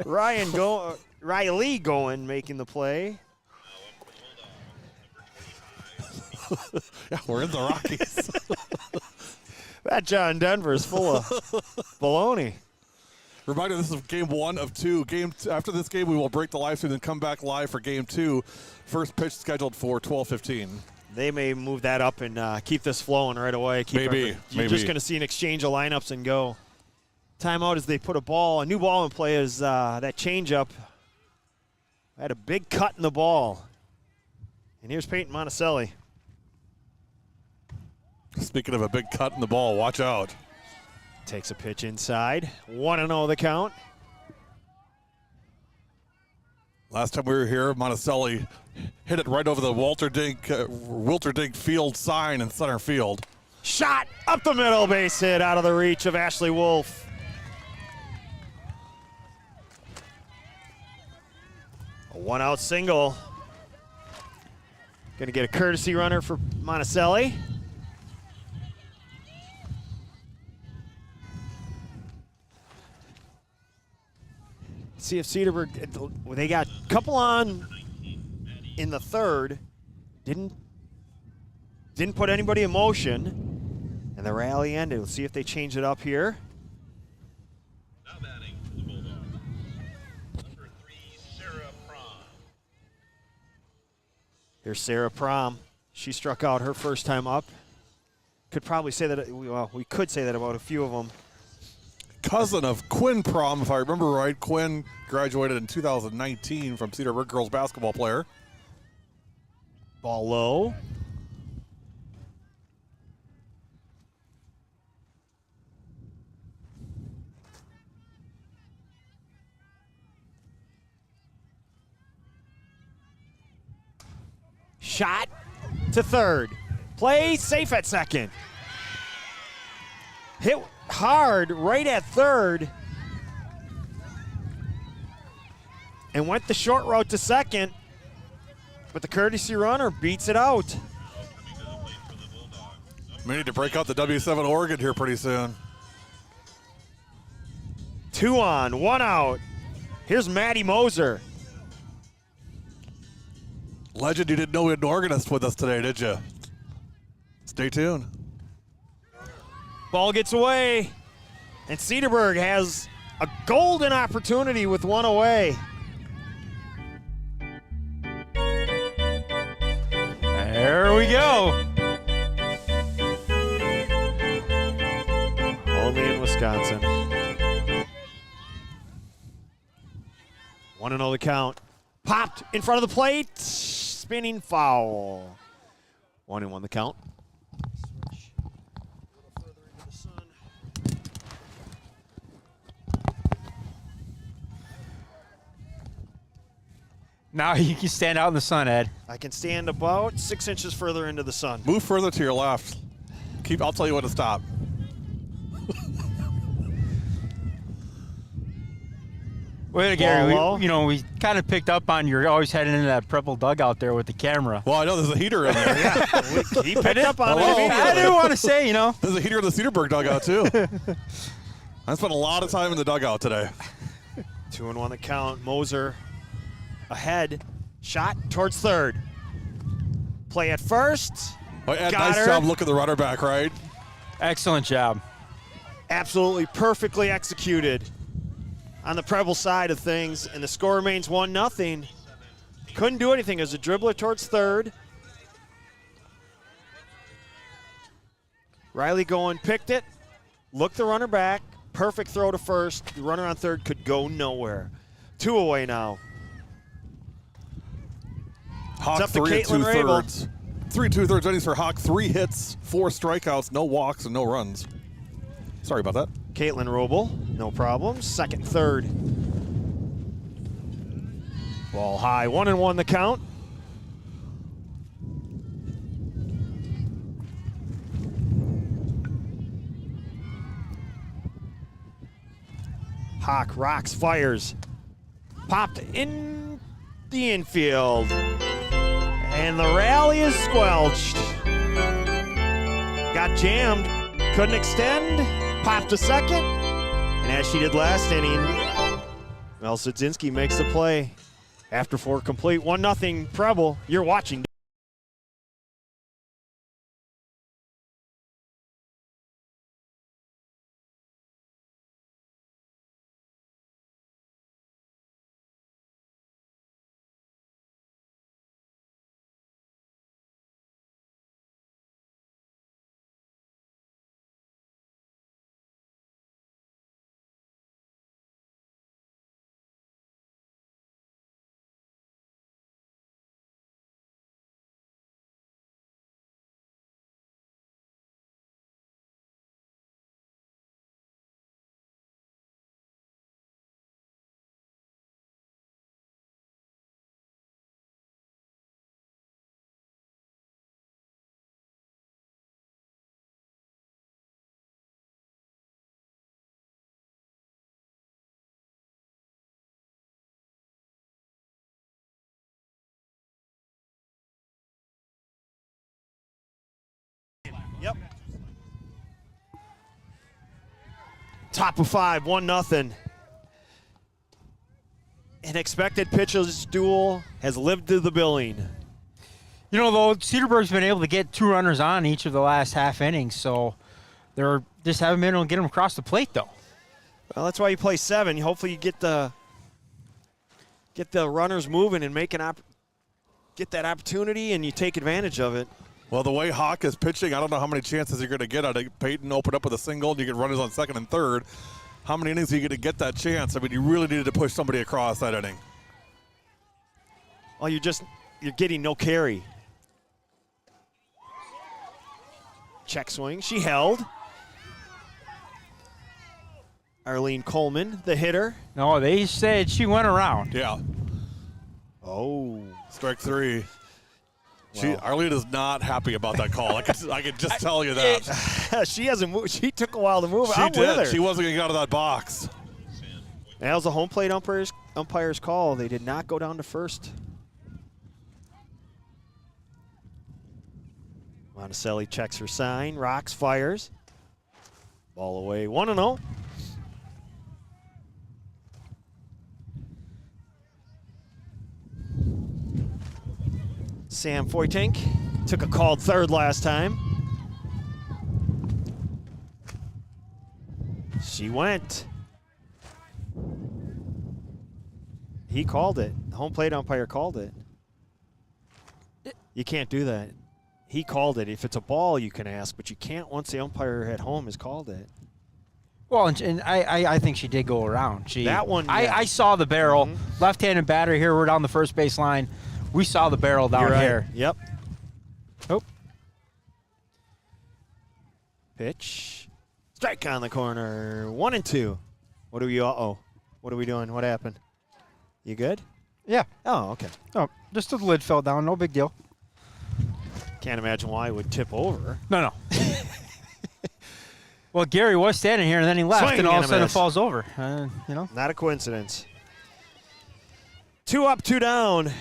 Riley going, making the play. Yeah, we're in the Rockies. That John Denver is full of baloney. Reminder, this is game 1 of 2. After this game, we will break the live stream and come back live for game 2. First pitch scheduled for 12:15. They may move that up and keep this flowing right away. Maybe. You're just going to see an exchange of lineups and go. Timeout as they put a new ball in play is that changeup. Had a big cut in the ball. And here's Peyton Monticelli. Speaking of a big cut in the ball, watch out. Takes a pitch inside. 1-0 the count. Last time we were here, Monticelli hit it right over the Wilter Dink field sign in center field. Shot up the middle, base hit out of the reach of Ashley Wolf. A 1-out single. Gonna get a courtesy runner for Monticelli. See if Cedarburg, they got a couple on in the third. Didn't put anybody in motion. And the rally ended. We'll see if they change it up here. Now batting for the Bulldogs, number 3, Sarah Prom. Here's Sarah Prom. She struck out her first time up. Could probably say that, well, we could say that about a few of them. Cousin of Quinn Prom, if I remember right. Quinn graduated in 2019 from Cedarburg, girls basketball player. Ball low. Shot to third. Play safe at second. Hit hard right at third. And went the short route to second. But the courtesy runner beats it out. Now coming to the plate for the Bulldogs, We need to break out the W7 organ here pretty soon. 2 on, 1 out. Here's Maddie Moser. Legend, you didn't know we had an organist with us today, did you? Stay tuned. Ball gets away, and Cedarburg has a golden opportunity with 1 away. There we go. Only in Wisconsin. 1-0 the count. Popped in front of the plate. Spinning foul. 1-1 the count. Now you can stand out in the sun, Ed. I can stand about 6 inches further into the sun. Move further to your left. I'll tell you when to stop. Wait, Gary, low. we kind of picked up on you're always heading into that Preble dugout there with the camera. Well, I know there's a heater in there. He picked up on it Hello? immediately. I didn't want to say, There's a heater in the Cedarburg dugout, too. I spent a lot of time in the dugout today. 2-1 the count. Moser ahead. Shot towards third. Play at first. Oh, Ed, Got nice her. job looking the runner back, right? excellent job. Absolutely perfectly executed on the Preble side of things, and the score remains 1-0. Couldn't do anything as a dribbler towards third. Riley going, picked it, looked the runner back, perfect throw to first. The runner on third could go nowhere. 2 away now. Hawk up to 3 Caitlin Rabel. 2/3. 3 2/3 innings for Hawk. 3 hits, 4 strikeouts, no walks, and no runs. Sorry about that. Caitlin Robel, no problem. Second, third. Ball high, 1-1 the count. Hawk rocks, fires. Popped in the infield. And the rally is squelched. Got jammed, couldn't extend, popped to second. And as she did last inning, well, Sudzinski makes the play. After 4 complete, 1-0 Preble. You're watching. Yep. Top of 5, 1-0. An expected pitcher's duel has lived to the billing. Though, Cedarburg's been able to get 2 runners on each of the last half innings, so they're just haven't been able to get them across the plate, though. Well, that's why you play 7. Hopefully you get the runners moving and get that opportunity, and you take advantage of it. Well, the way Hawk is pitching, I don't know how many chances you're going to get. Peyton opened up with a single, and you get runners on second and third. How many innings are you going to get that chance? I mean, you really needed to push somebody across that inning. Well, you're getting no carry. Check swing. She held. Arlene Coleman, the hitter. No, they said she went around. Yeah. Oh. Strike 3. Well. Arlene is not happy about that call. I can just tell you that. She hasn't moved. She took a while to move. She I'm with her. did. She wasn't going to get out of that box. That was a home plate umpire's call. They did not go down to first. Monticelli checks her sign. Rocks, fires. Ball away. 1-0. Sam Foytink took a called third last time. She went. He called it. The home plate umpire called it. You can't do that. He called it. If it's a ball, you can ask, but you can't once the umpire at home has called it. Well, and I think she did go around. That one, yeah. I saw the barrel. Left-handed batter here. We're down the first base line. We saw the barrel down You're right. here. Yep. Oh. Pitch. Strike on the corner. 1-2. What are we? Uh-oh. What are we doing? What happened? You good? Yeah. Oh, okay. Oh, just the lid fell down. No big deal. Can't imagine why it would tip over. No. Well, Gary was standing here, and then he left, Swing and all of and a sudden it miss. falls over. You know. Not a coincidence. 2 up, 2 down.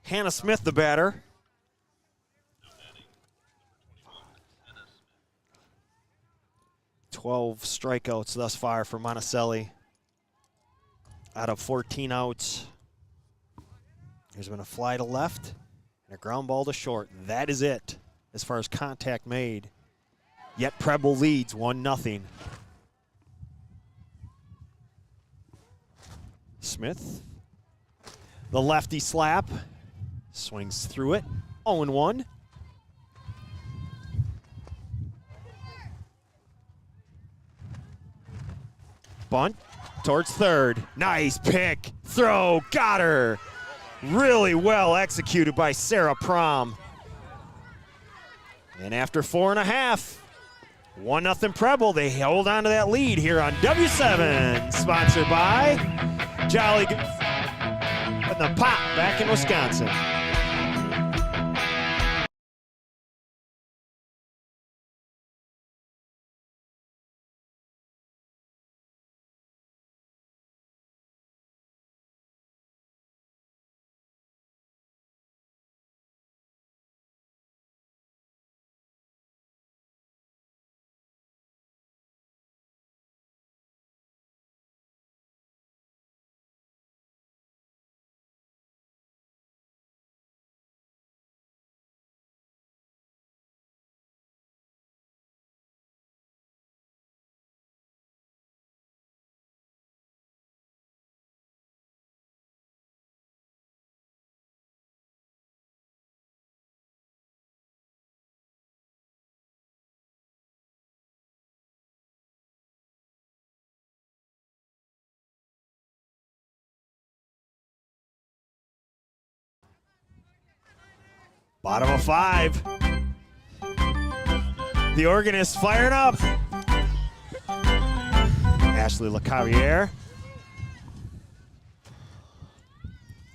Hannah Smith, the batter. "12 strikeouts thus far for Monticelli out of 14 outs. There's been a fly to left and a ground ball to short. That is it as far as contact made. Yet Preble leads 1-0. Smith, the lefty slap, swings through it. 0-1. Bunt towards third. Nice pick. Throw. Got her. Really well executed by Sarah Prom. And after 4.5, 1-0 Preble. They hold on to that lead here on W7. Sponsored by Jolly Good. And the pop back in Wisconsin. Bottom of 5. The organist fired up. Ashley LeCavier.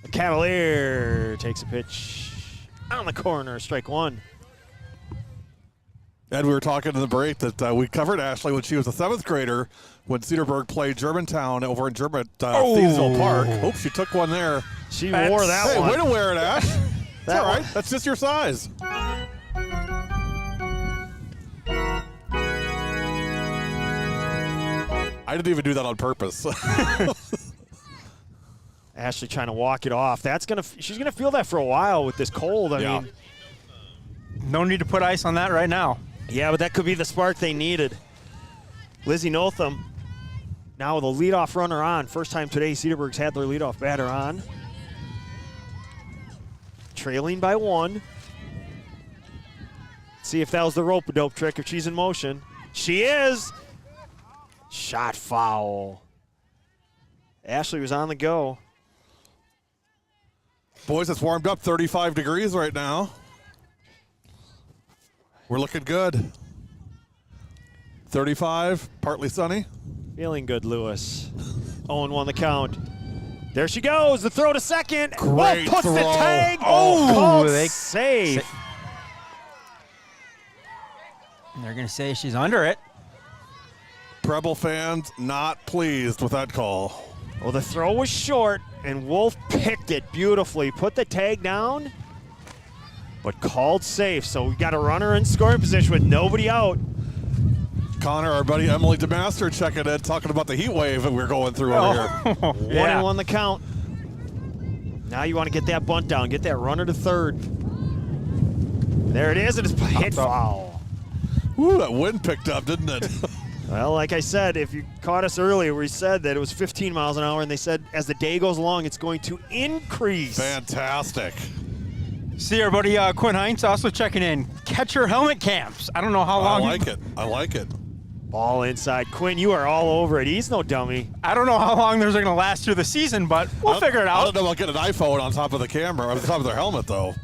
The Cavalier takes a pitch on the corner, strike 1. Ed, we were talking in the break that we covered Ashley when she was a 7th grader when Cedarburg played Germantown over in Thievesville Park. Oops, she took one there. She wore that one. Way to wear it, Ash. That's all right. one. That's just your size. I didn't even do that on purpose. Ashley trying to walk it off. She's gonna feel that for a while with this cold. I mean, No need to put ice on that right now. yeah, but that could be the spark they needed. Lizzie Notham now with a leadoff runner on. First time today Cedarburg's had their leadoff batter on. Trailing by 1. See if that was the rope-a-dope trick if she's in motion. She is. Shot foul. Ashley was on the go. Boys, it's warmed up 35 degrees right now. We're looking good. 35, partly sunny. Feeling good, Lewis. 0-1 the count. There she goes. The throw to second. Great puts the throw. tag. Oh, Called safe. They're going to say she's under it. Preble fans not pleased with that call. Well, the throw was short, and Wolf picked it beautifully. Put the tag down, but called safe. So we got a runner in scoring position with nobody out. Connor, our buddy Emily DeMaster checking in, talking about the heat wave that we're going through over here. 1-1 the count. Now you want to get that bunt down, get that runner to third. There it is, and it's hit foul. Woo, that wind picked up, didn't it? Well, like I said, if you caught us earlier, we said that it was 15 miles an hour, and they said as the day goes along, it's going to increase. Fantastic. See our buddy Quinn Heinz also checking in. Catcher helmet camps. I don't know how long. I like it. Ball inside. Quinn, you are all over it. He's no dummy. I don't know how long those are going to last through the season, but we'll figure it out. I don't know about getting an iPhone on top of the camera, on top of their helmet, though.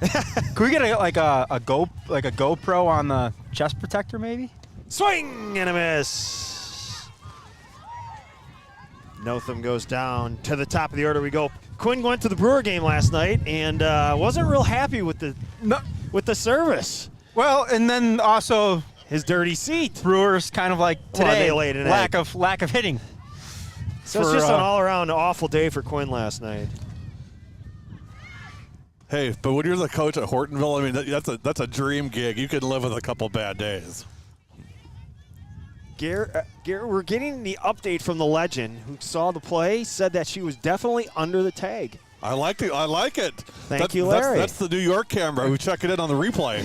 Can we get a GoPro on the chest protector, maybe? Swing and a miss. Notham goes down. To the top of the order we go. Quinn went to the Brewer game last night and wasn't real happy with the service. Well, and then also His dirty seat. Brewers kind of like Well, today, they laid an lack egg. of hitting. So it's just an all-around awful day for Quinn last night. Hey, but when you're the coach at Hortonville, I mean, that's a dream gig. You can live with a couple bad days. Garrett, we're getting the update from the legend who saw the play, said that she was definitely under the tag. I like it. Thank you, Larry. That's the New York camera who's checking in on the replay.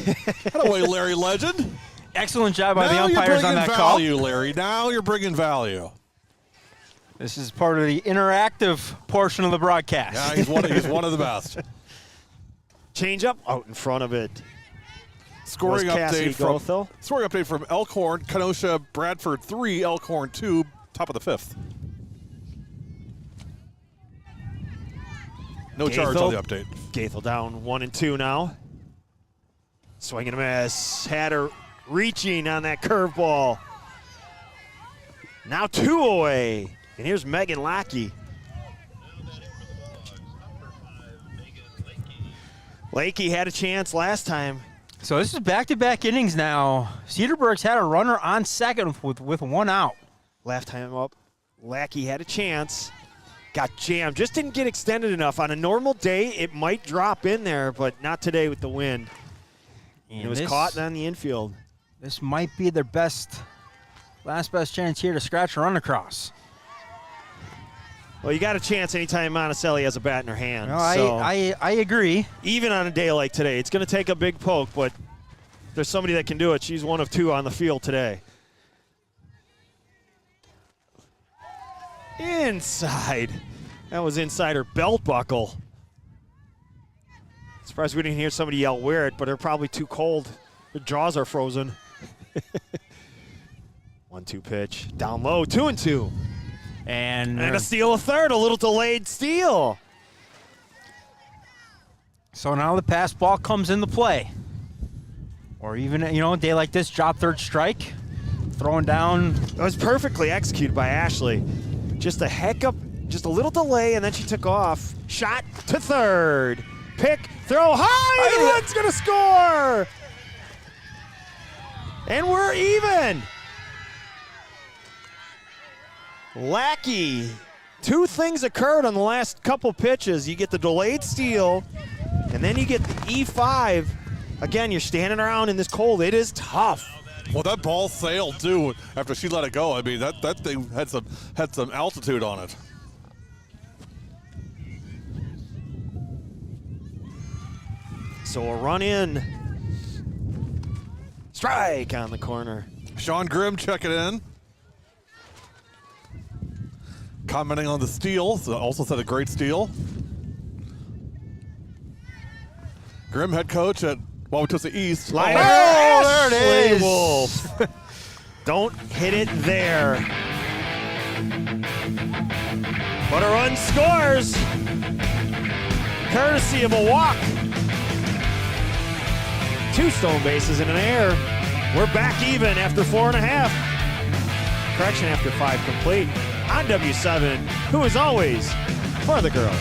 That way, Larry Legend. Excellent job by the Now umpires you're on that bringing call. value, Larry. Now you're bringing value. This is part of the interactive portion of the broadcast. Yeah, he's one of the best. Change up out in front of it. Scoring Was Cassidy update from Elkhorn, Kenosha, Bradford 3, Elkhorn 2, top of the 5th. No charge on the update. Gaithel down 1 and 2 now. Swing and a miss. Had her reaching on that curveball. Now 2 away. And here's Megan Lackey. Lakey had a chance last time. So this is back-to-back innings now. Cedarburg's had a runner on second with 1 out. Last time up, Lackey had a chance. Got jammed. Just didn't get extended enough. On a normal day, it might drop in there, but not today with the wind. And it was caught on the infield. This might be their last best chance here to scratch a run across. Well, you got a chance anytime Monticelli has a bat in her hand. No, so I agree. even on a day like today, it's going to take a big poke, but there's somebody that can do it. She's 1 of 2 on the field today. Inside. That was inside her belt buckle. Surprised we didn't hear somebody yell wear it, but they're probably too cold. Their jaws are frozen. 1-2 pitch. Down low, 2 and 2. And And a steal a third, a little delayed steal. so now the pass ball comes into play. Or even, a day like this, drop third strike, throwing down. It was perfectly executed by Ashley. Just a just a little delay, and then she took off. Shot to third. Pick, throw high, and Wood's going to score. And we're even. Lackey. 2 things occurred on the last couple pitches. You get the delayed steal, and then you get the E5. Again, you're standing around in this cold. It is tough. Well, that ball sailed too after she let it go. I mean, that thing had some altitude on it. So a run in. Strike on the corner. Sean Grimm checking in. Commenting on the steal, so also said a great steal. Grimm, head coach at Wauwatosa East. Liner. Oh, there it Ashley is. Wolf. Don't hit it there. But a run scores. Courtesy of a walk. 2 stone bases in an air. We're back even after 4.5. Correction, after 5 complete. On W7, who is always for the girls.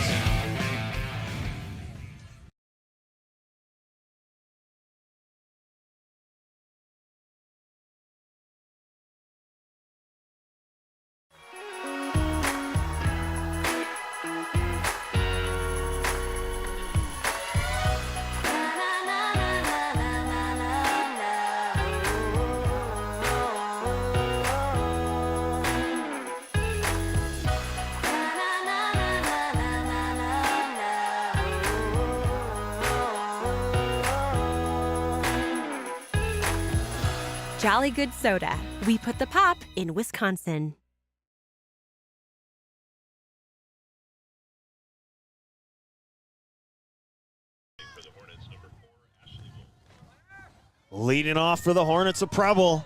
Jolly Good Soda. We put the pop in Wisconsin. For the Hornets, number 4, Ashley Wolf. Leading off for the Hornets of Preble.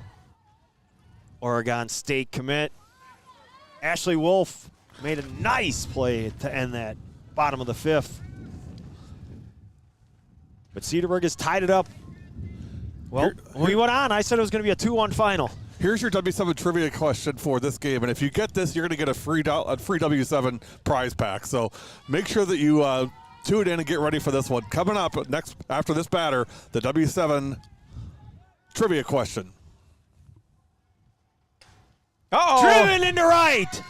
Oregon State commit. Ashley Wolf made a nice play to end that bottom of the 5th. But Cedarburg has tied it up. Well, when we went on, I said it was going to be a 2-1 final. Here's your W7 trivia question for this game, and if you get this, you're going to get a free W7 prize pack. So make sure that you tune in and get ready for this one. Coming up next after this batter, the W7 trivia question. Driven into right.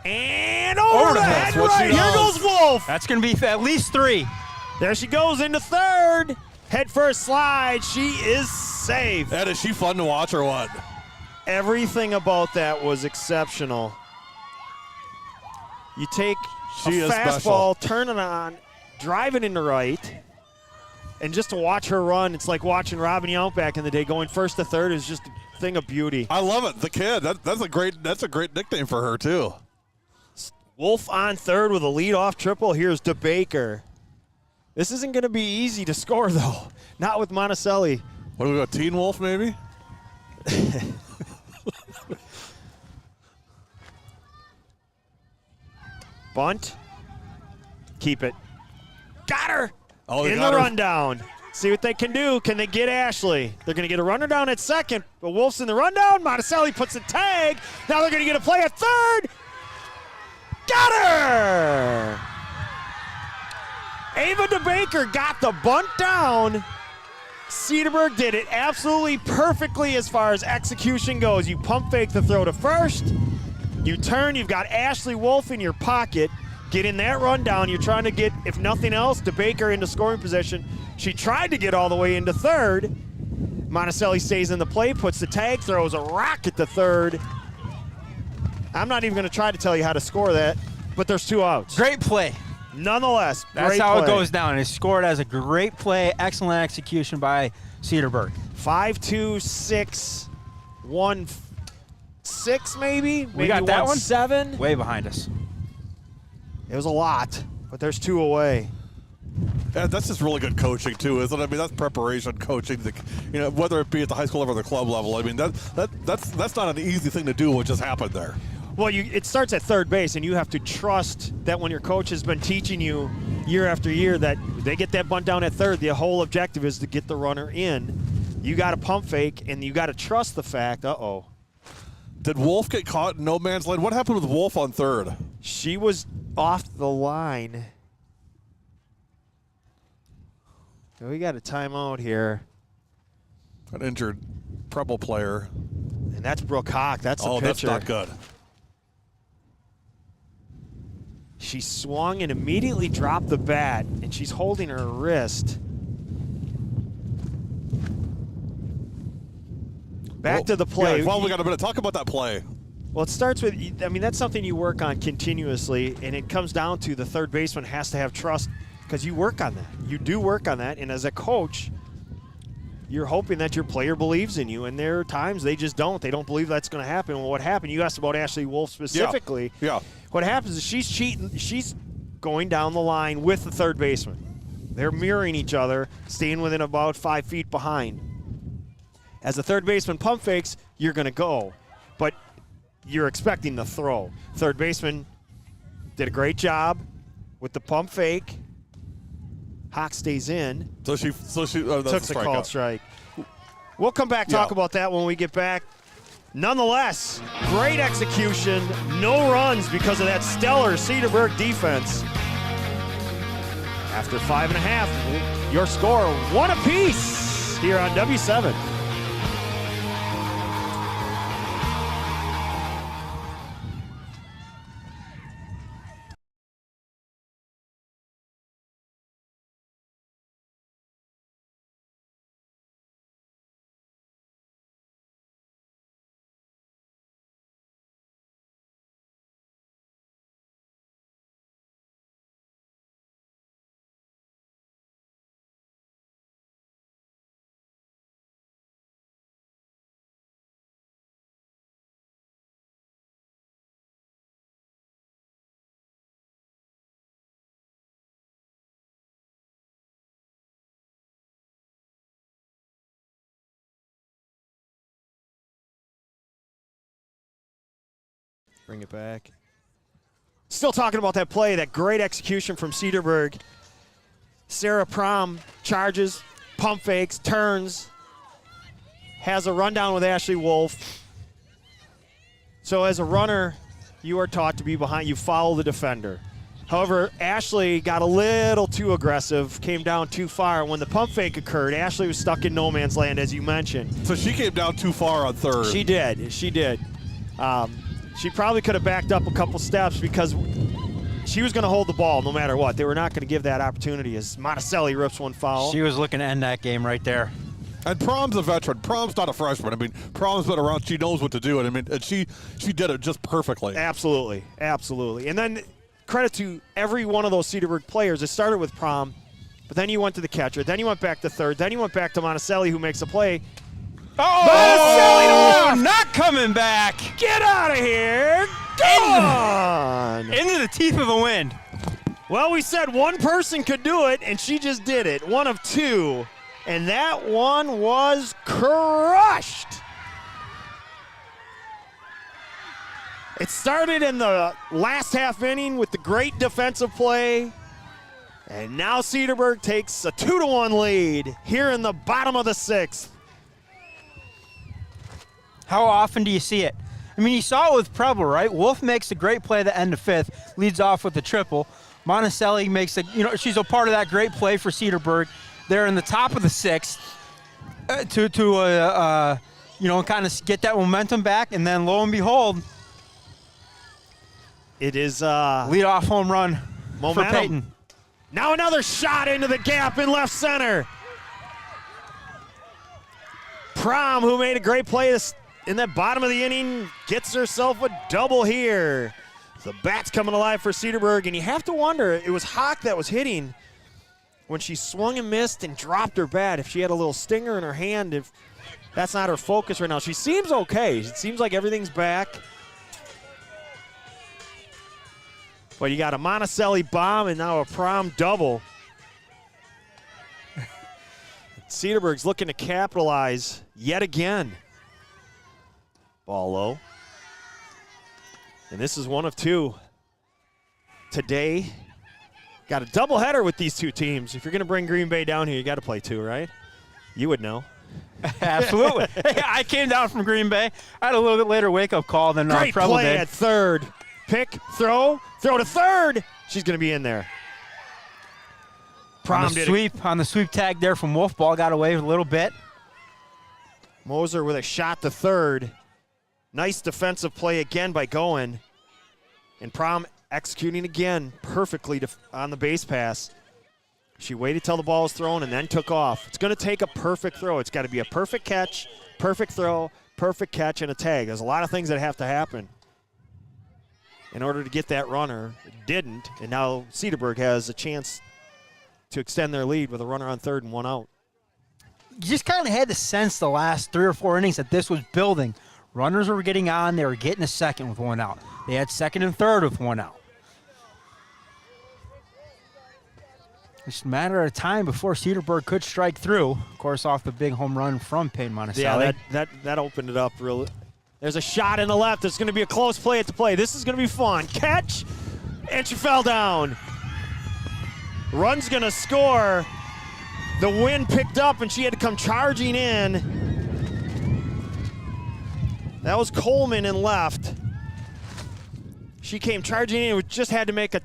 And over the head What right. she Here does. goes Wolf. That's going to be at least 3. There she goes into third. Head first slide. She is safe. Ed, is she fun to watch or what? Everything about that was exceptional. You take She a is fastball, turn it on, drive it into right, and just to watch her run, it's like watching Robin Yount back in the day. Going first to third is just a thing of beauty. I love it. The kid. That's a great nickname for her too. Wolf on third with a leadoff triple. Here's DeBaker. This isn't going to be easy to score, though. Not with Monticelli. What do we got? Teen Wolf, maybe? Bunt. Keep it. Got her. Oh, they in got the her. rundown. See what they can do. Can they get Ashley? They're going to get a runner down at second, but Wolf's in the rundown. Monticelli puts a tag. Now they're going to get a play at third. Got her! Ava DeBaker got the bunt down. Cedarburg did it absolutely perfectly as far as execution goes. You pump fake the throw to first. You turn, you've got Ashley Wolf in your pocket. Get in that rundown. You're trying to get, if nothing else, DeBaker into scoring position. She tried to get all the way into third. Monticelli stays in the play, puts the tag, throws a rocket to third. I'm not even going to try to tell you how to score that, but there's 2 outs. Great play. Nonetheless, That's great how play. it goes down. It's scored as a great play, excellent execution by Cedarburg. 5-2, 6, 1-6 maybe? We got that one? 1-7. Way behind us. It was a lot, but there's 2 away. Yeah, that's just really good coaching too, isn't it? I mean, that's preparation coaching. Whether it be at the high school level or the club level. I mean, that's not an easy thing to do. What just happened there? Well, it starts at third base, and you have to trust that when your coach has been teaching you year after year that they get that bunt down at third, the whole objective is to get the runner in. You got to pump fake, and you got to trust the fact. Did Wolf get caught in no man's land? What happened with Wolf on third? She was off the line. We got a timeout here. An injured Preble player. And that's Brooke Hawk. That's the pitcher. That's not good. She swung and immediately dropped the bat, and she's holding her wrist. Back to the play. Yeah, well, we got a minute. Talk about that play. Well, it starts with, I mean, that's something you work on continuously, and it comes down to the third baseman has to have trust because you work on that. You do work on that, and as a coach, you're hoping that your player believes in you, and there are times they just don't. They don't believe that's going to happen. Well, what happened? You asked about Ashley Wolf specifically. Yeah. What happens is she's cheating. She's going down the line with the third baseman. They're mirroring each other, staying within about 5 feet behind. As the third baseman pump fakes, you're going to go, but you're expecting the throw. Third baseman did a great job with the pump fake. Hawk stays in. So she Took that's the a called strikeout. strike. We'll come back, talk about that when we get back. Nonetheless, great execution. No runs because of that stellar Cedarburg defense. After 5.5, your score 1 apiece here on W7. Bring it back. Still talking about that play, that great execution from Cedarburg. Sarah Prom charges, pump fakes, turns, has a rundown with Ashley Wolf. So as a runner, you are taught to be behind, you follow the defender. However, Ashley got a little too aggressive, came down too far. When the pump fake occurred, Ashley was stuck in no man's land, as you mentioned. So she came down too far on third. She did. She probably could have backed up a couple steps because she was going to hold the ball no matter what. They were not going to give that opportunity as Monticelli rips one foul. She was looking to end that game right there. And Prom's a veteran. Prom's not a freshman. I mean, Prom's been around. She knows what to do. And I mean, and she did it just perfectly. Absolutely. And then credit to every one of those Cedarburg players. It started with Prom, but then you went to the catcher. Then you went back to third. Then you went back to Monticelli, who makes a play. Oh, not coming back. Get out of here. Gone. Into the teeth of the wind. Well, we said one person could do it, and she just did it. One of two. And that one was crushed. It started in the last half inning with the great defensive play. And now Cedarburg takes a 2-1 lead here in the bottom of the sixth. How often do you see it? I mean, you saw it with Preble, right? Wolf makes a great play at the end of fifth, leads off with the triple. Monticelli makes she's a part of that great play for Cedarburg. They're in the top of the sixth to kind of get that momentum back, and then lo and behold, it is leadoff home run for Peyton. Now another shot into the gap in left center. Prom, who made a great play in that bottom of the inning, gets herself a double here. The bat's coming alive for Cedarburg, and you have to wonder, it was Hawk that was hitting when she swung and missed and dropped her bat. If she had a little stinger in her hand, if that's not her focus right now. She seems okay. It seems like everything's back. But you got a Monticelli bomb and now a Prom double. Cedarburg's looking to capitalize yet again. Ball low. And this is one of two. Today, got a doubleheader with these two teams. If you're going to bring Green Bay down here, you got to play two, right? You would know. Absolutely. Hey, I came down from Green Bay. I had a little bit later wake-up call than Great Preble play did. at third. Pick, throw to third. She's going to be in there. Prom On the sweep tag there from Wolf. Ball got away a little bit. Moser with a shot to third. Nice defensive play again by Goen. And Prom executing again perfectly on the base pass. She waited till the ball was thrown and then took off. It's going to take a perfect throw. It's got to be a perfect catch, perfect throw, perfect catch, and a tag. There's a lot of things that have to happen in order to get that runner. It didn't, and now Cedarburg has a chance to extend their lead with a runner on third and one out. You just kind of had to sense the last 3 or 4 innings that this was building. Runners were getting on. They were getting a second with one out. They had second and third with one out. It's a matter of time before Cedarburg could strike through. Of course, off the big home run from Peyton Monticelli. Yeah, that opened it up really. There's a shot in the left. There's going to be a close play at the play. This is going to be fun. Catch, and she fell down. Run's going to score. The wind picked up, and she had to come charging in. That was Coleman in left. She came charging in and just had to make a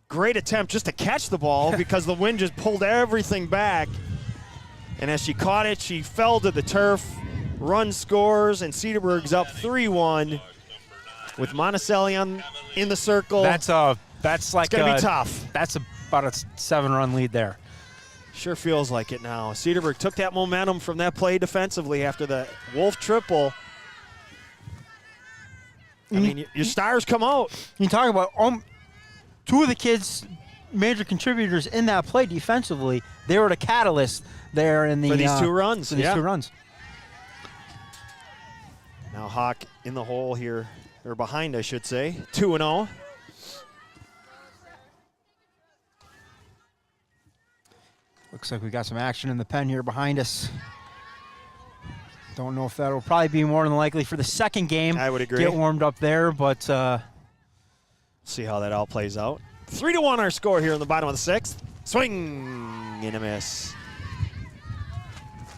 great attempt just to catch the ball because the wind just pulled everything back. And as she caught it, she fell to the turf. Run scores, and Cedarburg's up 3-1 with Monticelli in the circle. That's like it's going to be tough. That's about a 7-run lead there. Sure feels like it now. Cedarburg took that momentum from that play defensively after the Wolf triple. I mean, your stars come out. You talk about 2 of the kids, major contributors in that play defensively. They were the catalyst there in the for these 2 runs. For these 2 runs. Now Hawk in the hole here, or behind, I should say. 2-0. Looks like we got some action in the pen here behind us. Don't know if that'll probably be more than likely for the second game. I would agree. Get warmed up there, but See how that all plays out. 3-1 our score here in the bottom of the sixth. Swing and a miss.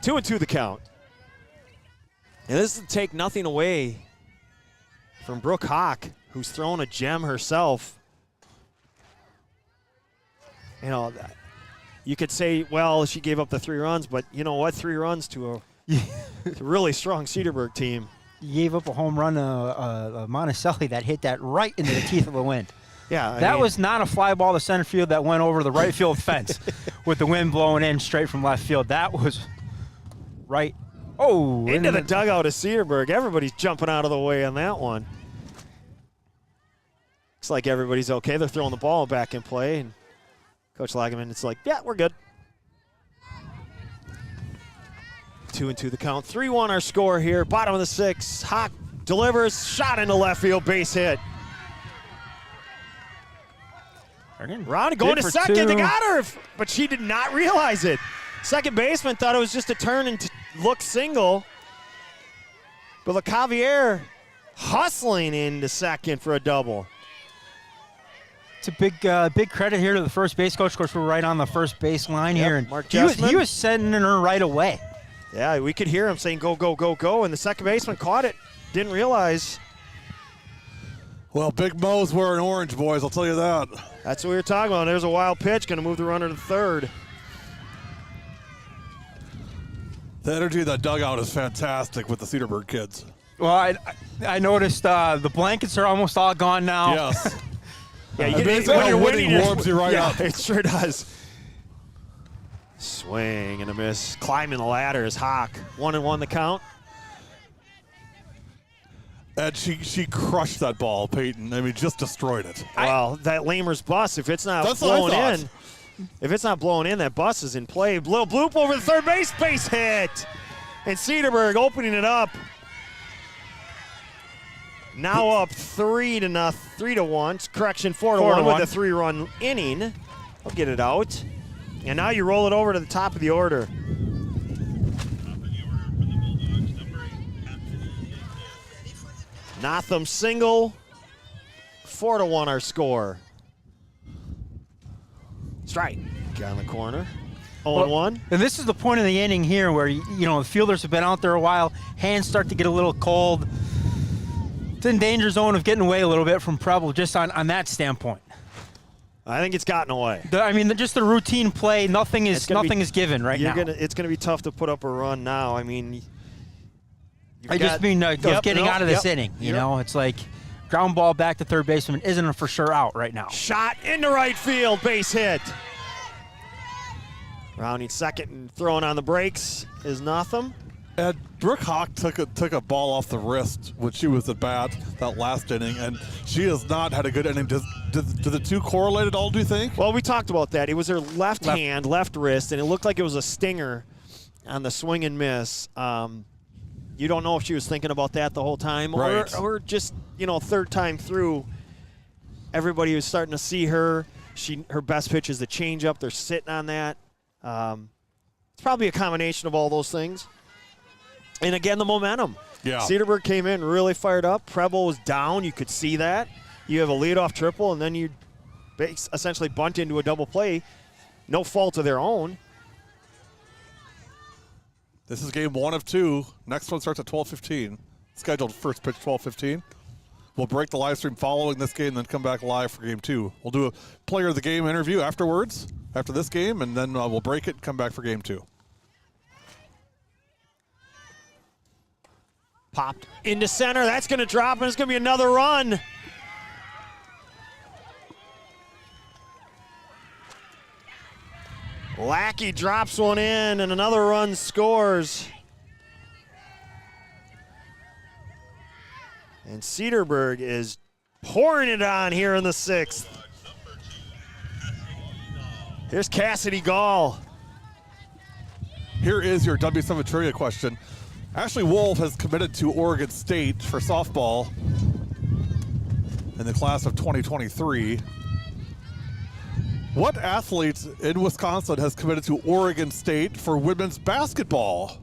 2-2 the count. And this will take nothing away from Brooke Hawk, who's thrown a gem herself. You know, you could say, well, she gave up the 3 runs, but you know what? 3 runs to a really strong Cedarburg team. you gave up a home run, Monticelli that hit that right into the teeth of the wind. Yeah, That was not a fly ball to center field that went over the right field fence with the wind blowing in straight from left field. That was right. Oh, into the dugout of Cedarburg. Everybody's jumping out of the way on that one. Looks like everybody's okay. They're throwing the ball back in play, and Coach Lageman, it's like, yeah, we're good. 2-2 the count. 3-1 our score here. Bottom of the sixth. Hawk delivers, shot into left field, base hit. Ron going to second. Two. They got her, but she did not realize it. Second baseman thought it was just a turn and look single. But LeCavier hustling into second for a double. It's a big credit here to the first base coach. Of course, we're right on the first base line here. And Mark he was Jessman. sending her right away. Yeah, we could hear him saying, go, go, go, go. And the second baseman caught it. Didn't realize. Well, Big Mo's wearing orange, boys, I'll tell you that. That's what we were talking about. There's a wild pitch. Going to move the runner to third. The energy of that dugout is fantastic with the Cedarburg kids. Well, I noticed the blankets are almost all gone now. Yes. Yeah, When you're winning, warms you right up. It sure does. Swing and a miss. Climbing the ladder is Hawk. 1-1 the count. And she crushed that ball, Peyton. I mean, just destroyed it. Well, that Lamer's bus, if it's not That's what I blowing thought. in, if it's not blowing in, that bus is in play. Little bloop over the third base hit. And Cedarburg opening it up. Now up 3-1. Correction, 4-1 with a 3-run inning. I'll get it out. And now you roll it over to the top of the order. Top of the order for the Bulldogs, number 8, Anthony Hickman. Notham single. 4-1 our score. Strike down the corner. 0-1. And this is the point of the inning here where, the fielders have been out there a while. Hands start to get a little cold. It's in danger zone of getting away a little bit from Preble just on that standpoint. I think it's gotten away. Just the routine play, nothing is given right now. It's going to be tough to put up a run now. I mean, I just mean of getting out of this inning. You know, it's like ground ball back to third baseman isn't a for sure out right now. Shot into right field, base hit. Rounding second and throwing on the brakes is Notham. And Brooke Hawk took a ball off the wrist when she was at bat that last inning, and she has not had a good inning. Do the two correlate at all, do you think? Well, we talked about that. It was her left hand, left wrist, and it looked like it was a stinger on the swing and miss. You don't know if she was thinking about that the whole time, Right. or just, third time through, everybody was starting to see her. Her best pitch is the changeup. They're sitting on that. It's probably a combination of all those things. And again, the momentum. Yeah. Cedarburg came in really fired up. Preble was down. You could see that. You have a leadoff triple, and then you essentially bunt into a double play. No fault of their own. This is game 1 of 2. Next one starts at 12:15. Scheduled first pitch 12:15. We'll break the live stream following this game, then come back live for game 2. We'll do a player of the game interview afterwards, after this game, and then we'll break it and come back for game 2. Popped into center. That's going to drop, and it's going to be another run. Lackey drops one in, and another run scores. And Cedarburg is pouring it on here in the 6th. Here's Cassidy Gall. Here is your W7 trivia question. Ashley Wolf has committed to Oregon State for softball in the class of 2023. What athlete in Wisconsin has committed to Oregon State for women's basketball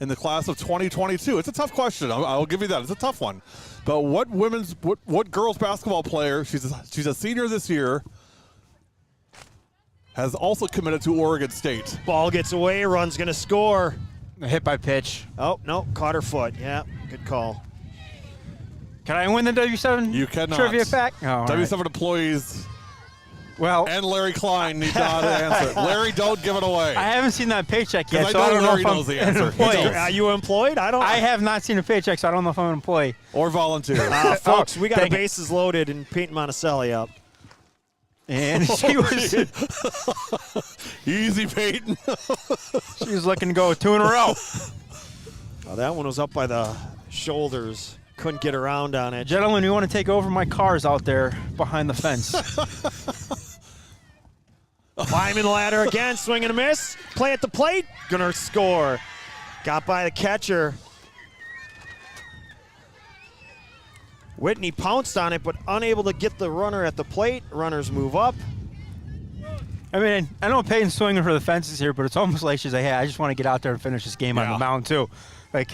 in the class of 2022? It's a tough question. I'll give you that. It's a tough one. But what girls basketball player, she's a senior this year, has also committed to Oregon State? Ball gets away, Run's going to score. A hit by pitch. Oh, no, caught her foot. Yeah, good call. Can I win the W7 You cannot. trivia fact? Oh, all W7 right. employees Well, and Larry Klein need not answer. Larry, don't give it away. I haven't seen that paycheck yet, I so know I don't know Larry if I'm knows the an answer. He employee. does. Are you employed? I have not seen a paycheck, so I don't know if I'm an employee. Or volunteer. Folks, we got dang the it. bases loaded and Peyton Monticelli up. And she was Easy, Peyton. looking to go 2 in a row. Oh, that one was up by the shoulders. Couldn't get around on it. Gentlemen, we want to take over my cars out there behind the fence. Climbing the ladder again, swing and a miss. Play at the plate, gonna score. Got by the catcher. Whitney pounced on it, but unable to get the runner at the plate. Runners move up. I mean, I know Peyton's swinging for the fences here, but it's almost like she's like, hey, I just want to get out there and finish this game on Yeah. the mound, too. Like,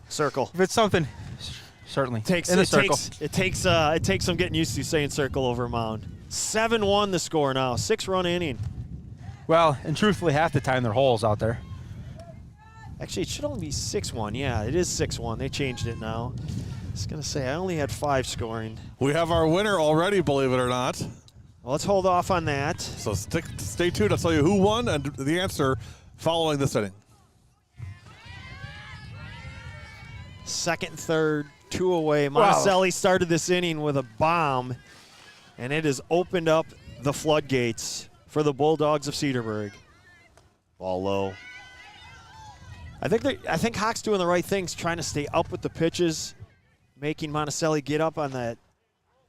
Circle. if it's something, certainly. Takes in the it circle. takes some getting used to saying circle over mound. 7-1 the score now. 6-run inning. Well, and truthfully, half the time they're holes out there. Actually, it should only be 6-1. Yeah, it is 6-1. They changed it now. I was gonna say I only had 5 scoring. We have our winner already, believe it or not. Well, let's hold off on that. So stay tuned. I'll tell you who won and the answer following this inning. Second and third, 2 away. Monticelli started this inning with a bomb, and it has opened up the floodgates for the Bulldogs of Cedarburg. Ball low. I think Hawk's doing the right things, trying to stay up with the pitches, making Monticelli get up on that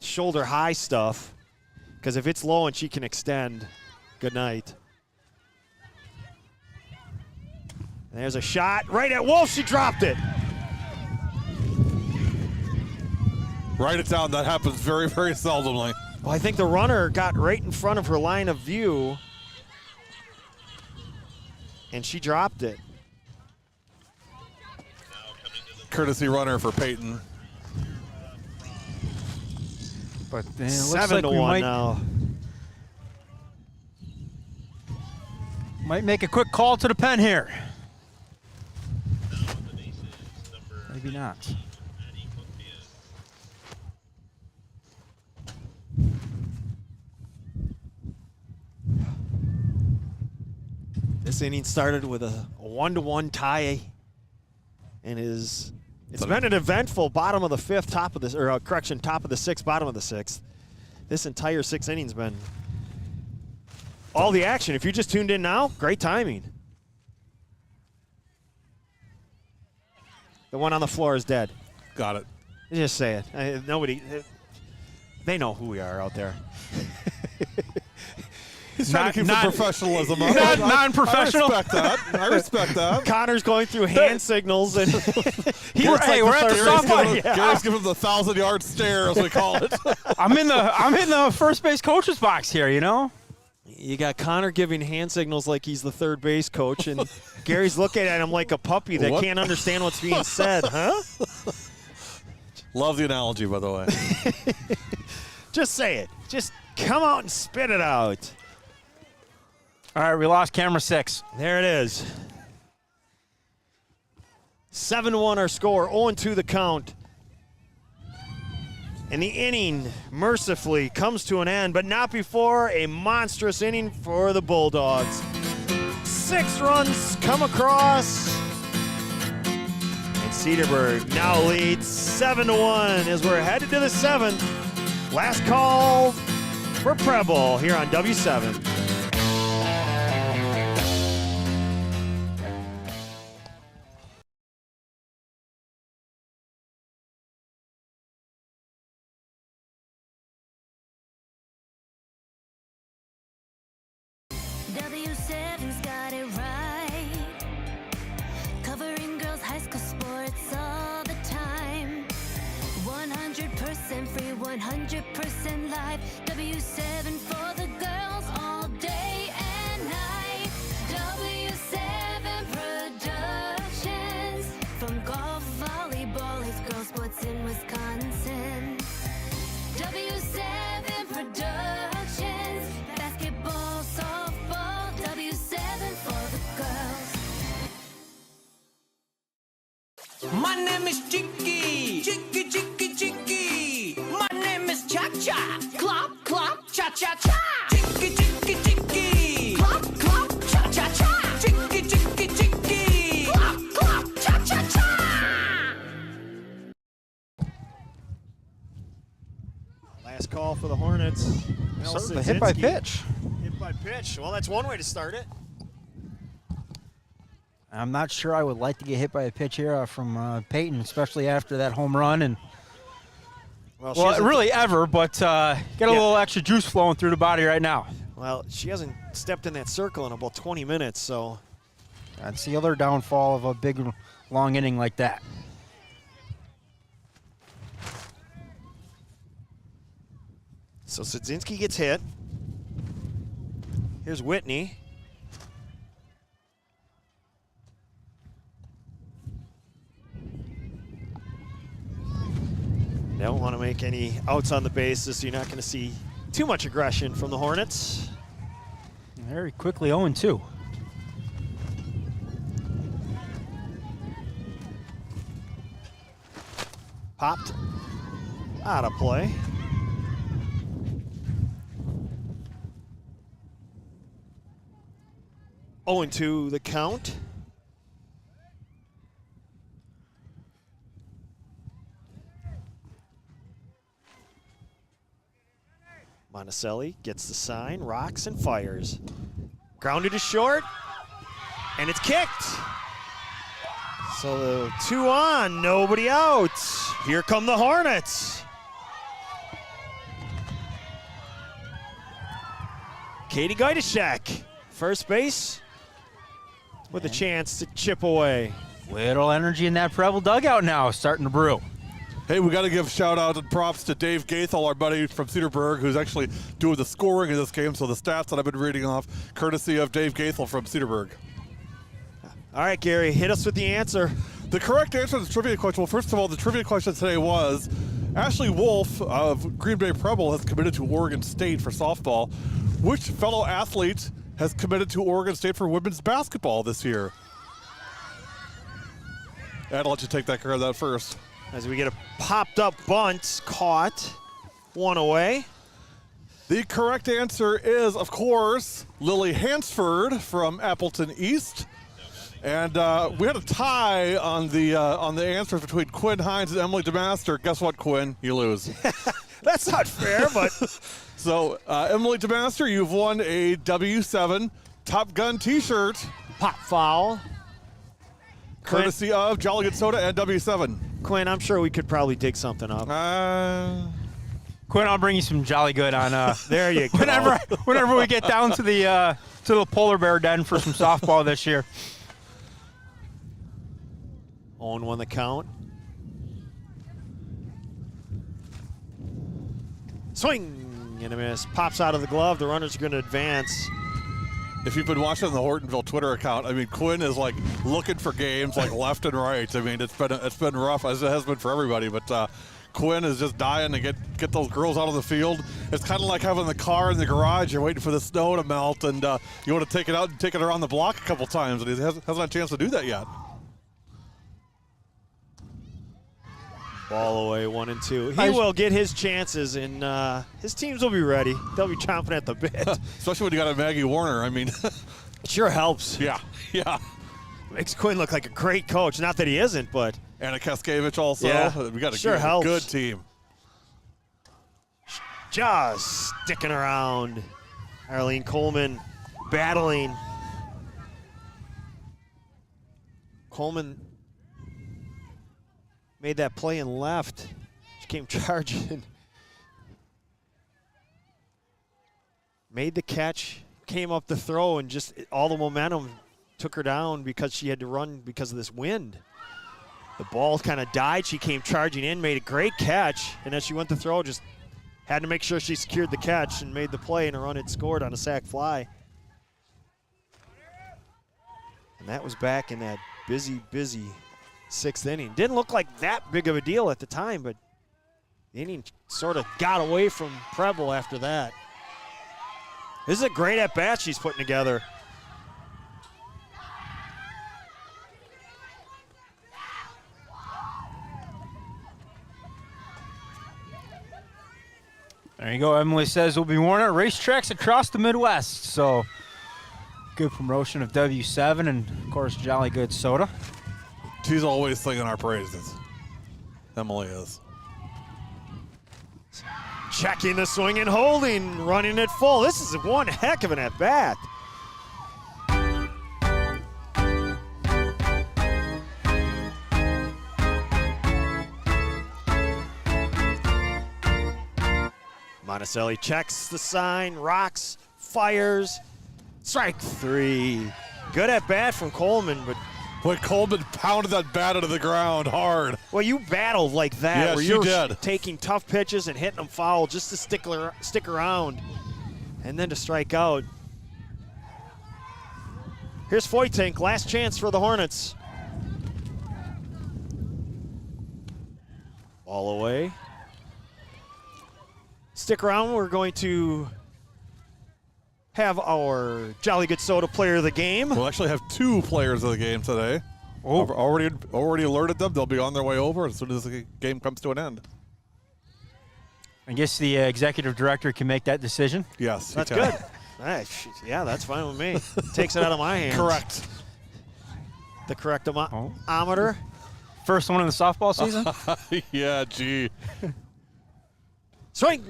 shoulder high stuff. Because if it's low and she can extend, good night. And there's a shot right at Wolf. She dropped it. Write it down. That happens very, very seldomly. Well, I think the runner got right in front of her line of view, and she dropped it. Courtesy runner for Peyton. But it looks 7 like to we 1 now. might make a quick call to the pen here. Maybe not. This inning started with a 1-1 tie, and it's been an eventful bottom of the 5th, top of the top of the 6th, bottom of the 6th. This entire 6 innings been all the action. If you just tuned in now, great timing. The one on the floor is dead. Got it. Just say it. They know who we are out there. He's trying to keep some professionalism up. Not non-professional. I respect that. I respect that. Connor's going through hand signals, and he looks Hey, like we're at the third softball. baseman. Yeah. Gary's giving him the 1,000-yard stare, as we call it. I'm in the first base coach's box here, you know? You got Connor giving hand signals like he's the third base coach, and Gary's looking at him like a puppy that What? can't understand what's being said, huh? Love the analogy, by the way. Just say it. Just come out and spit it out. All right, we lost camera 6. There it is. 7-1 our score, 0-2 the count. And the inning mercifully comes to an end, but not before a monstrous inning for the Bulldogs. 6 runs come across. And Cedarburg now leads 7-1 as we're headed to the 7th. Last call for Preble here on W7. W7's got it right. Covering girls' high school sports all the time. 100% free, 100% live. W7 for the girls all day and night. W7 Productions. My name is Chicky. Chicky, Chicky, Chicky. My name is Cha Cha. Clop, clop, cha cha cha. Chicky, Chicky, Chicky. Clop, clop, cha cha cha. Chicky, Chicky, Chicky. Clop, clop, cha cha cha. Last call for the Hornets. Mel Sort of a hit by Szydzinski. pitch. Hit by pitch. Well, that's one way to start it. I'm not sure I would like to get hit by a pitch here from Peyton, especially after that home run. And Well, she well, hasn't- really ever, but get a little extra juice flowing through the body right now. Well, she hasn't stepped in that circle in about 20 minutes, so That's the other downfall of a big, long inning like that. Szydzinski gets hit. Here's Whitney. They don't want to make any outs on the bases, so you're not going to see too much aggression from the Hornets. Very quickly 0-2. Popped out of play. Oh, and 2 the count. Monticelli gets the sign, rocks and fires. Grounded to short, and it's kicked. So 2 on, nobody out. Here come the Hornets. Katie Gajdaszek, first base, with a chance to chip away. Little energy in that Preble dugout now, starting to brew. Hey, we got to give shout out and props to Dave Gaithel, our buddy from Cedarburg, who's actually doing the scoring in this game. So the stats that I've been reading off, courtesy of Dave Gaithel from Cedarburg. All right, Gary, hit us with the answer. The correct answer to the trivia question, well, first of all, the trivia question today was Ashley Wolf of Green Bay Preble has committed to Oregon State for softball. Which fellow athlete has committed to Oregon State for women's basketball this year? I'll let you take that care of that first. As we get a popped up bunt, caught, 1 away. The correct answer is, of course, Lily Hansford from Appleton East. And we had a tie on the answers between Quinn Hines and Emily DeMaster. Guess what, Quinn? You lose. That's not fair, but So, Emily DeMaster, you've won a W7 Top Gun t-shirt, pop foul. courtesy of Jolly Good Soda and W7. Quinn, I'm sure we could probably dig something up. Quinn, I'll bring you some Jolly Good on There you go. whenever we get down to the polar bear den for some softball this year. 0-1 the count. Swing and a miss. Pops out of the glove. The runners are going to advance. If you've been watching the Hortonville Twitter account, I mean, Quinn is like looking for games like left and right. I mean, it's been rough, as it has been for everybody. But Quinn is just dying to get those girls out of the field. It's kind of like having the car in the garage. You're waiting for the snow to melt, and you want to take it out and take it around the block a couple times, and he hasn't had a chance to do that yet. Ball away, 1-2. He will get his chances, and his teams will be ready. They'll be chomping at the bit. Especially when you got a Maggie Warner. I mean, It sure helps. yeah. Makes Quinn look like a great coach. Not that he isn't, but Anna Kaskevich also. Yeah, We got a sure good, helps. good team. just sticking around. Arlene Coleman battling. Coleman made that play and left. She came charging. Made the catch, came up the throw, and just all the momentum took her down because she had to run because of this wind. The ball kind of died. She came charging in, made a great catch, and as she went to throw, just had to make sure she secured the catch and made the play, and a run had scored on a sac fly. And that was back in that busy 6th inning. Didn't look like that big of a deal at the time, but the inning sort of got away from Preble after that. This is a great at-bat she's putting together. There you go. Emily says we'll be worn at racetracks across the Midwest. So good promotion of W7 and, of course, Jolly Good Soda. She's always singing our praises. Emily is. Checking the swing and holding, running it full. This is one heck of an at-bat. Monticelli checks the sign, rocks, fires. Strike 3. Good at-bat from Coleman, but Boy, Coleman pounded that bat into the ground hard. well, you battled like that, Yes, where you you're did. taking tough pitches and hitting them foul just to stick around, and then to strike out. Here's Foytink, last chance for the Hornets. Ball away. Stick around. We're going to have our Jolly Good Soda player of the game. We'll actually have 2 players of the game today. Oh. I've already alerted them. They'll be on their way over as soon as the game comes to an end. I guess the executive director can make that decision. Yes, he That's can. good. Yeah, that's fine with me. Takes it out of my hands. Correct. The correct ometer. First one in the softball season. Yeah, gee. Swing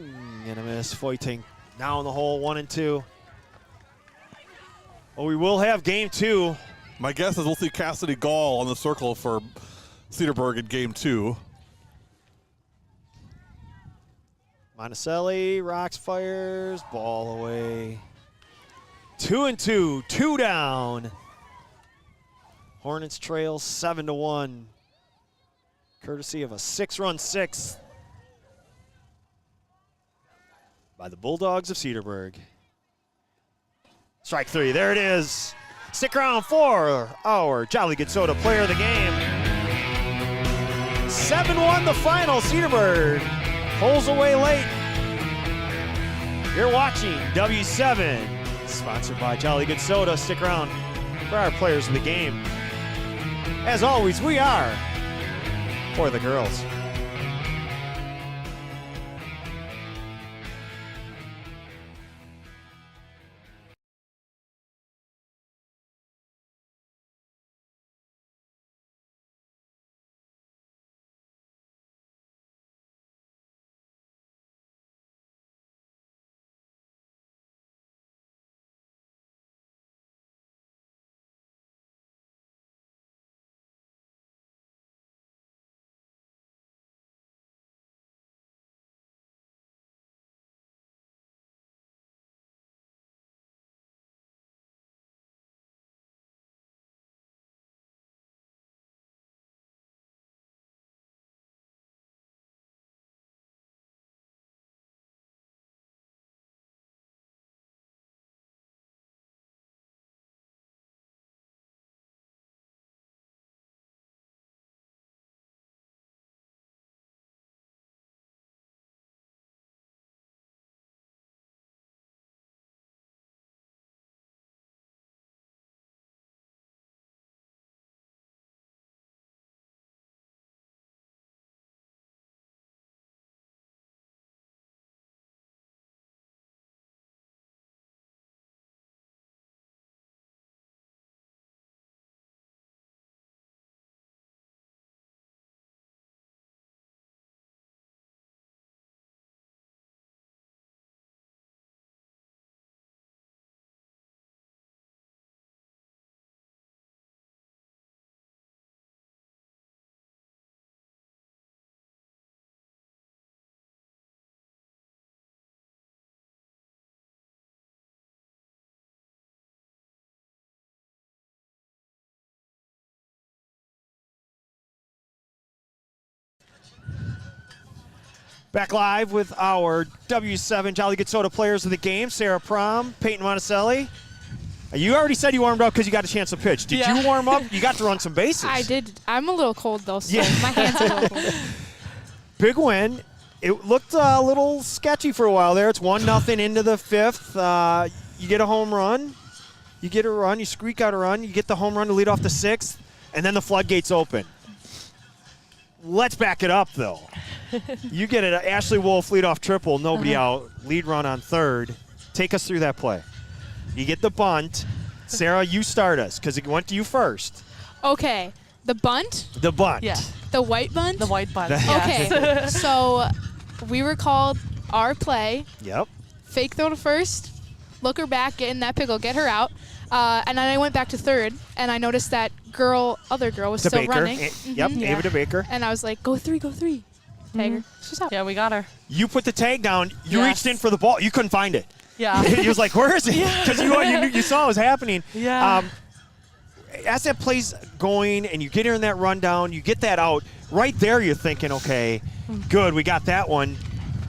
and a miss. Foytink now in the hole, 1 and 2. Well, we will have game 2. My guess is we'll see Cassidy Gall on the circle for Cedarburg in game 2. Monticelli rocks, fires, ball away. 2 and 2, 2 down. Hornets trail 7-1, courtesy of a 6-run sixth by the Bulldogs of Cedarburg. Strike 3, there it is. Stick around for our Jolly Good Soda player of the game. 7-1 the final. Cedarburg pulls away late. You're watching W7, sponsored by Jolly Good Soda. Stick around for our players of the game. As always, we are for the girls. Back live with our W7 Jolly Good Soda players of the game, Sarah Prom, Peyton Monticelli. You already said you warmed up because you got a chance to pitch. Did you warm up? You got to run some bases. I did. I'm a little cold, though, so Yeah. my hands are a little cold. Big win. It looked a little sketchy for a while there. It's 1-0 into the 5th. You get a home run. You get a run. You squeak out a run. You get the home run to lead off the 6th, and then the floodgates open. Let's back it up, though. You get it. Ashley Wolf, leadoff triple, nobody out, lead run on third. Take us through that play. You get the bunt. Sarah, you start us because it went to you first. Okay. The bunt. The bunt. Yeah. The white bunt. The white bunt. Okay. So we were called our play. Yep. Fake throw to first. Look her back. Get in that pickle. Get her out. And then I went back to third, and I noticed that other girl was still DeBaker. running. Yep. Ava DeBaker. And I was like, go three. Tag her. She's out. Yeah, we got her. You put the tag down. You Yes. reached in for the ball. You couldn't find it. Yeah. He was like, where is it? Because you saw it was happening. Yeah. As that play's going and you get her in that rundown, you get that out, right there you're thinking, okay, good, we got that one.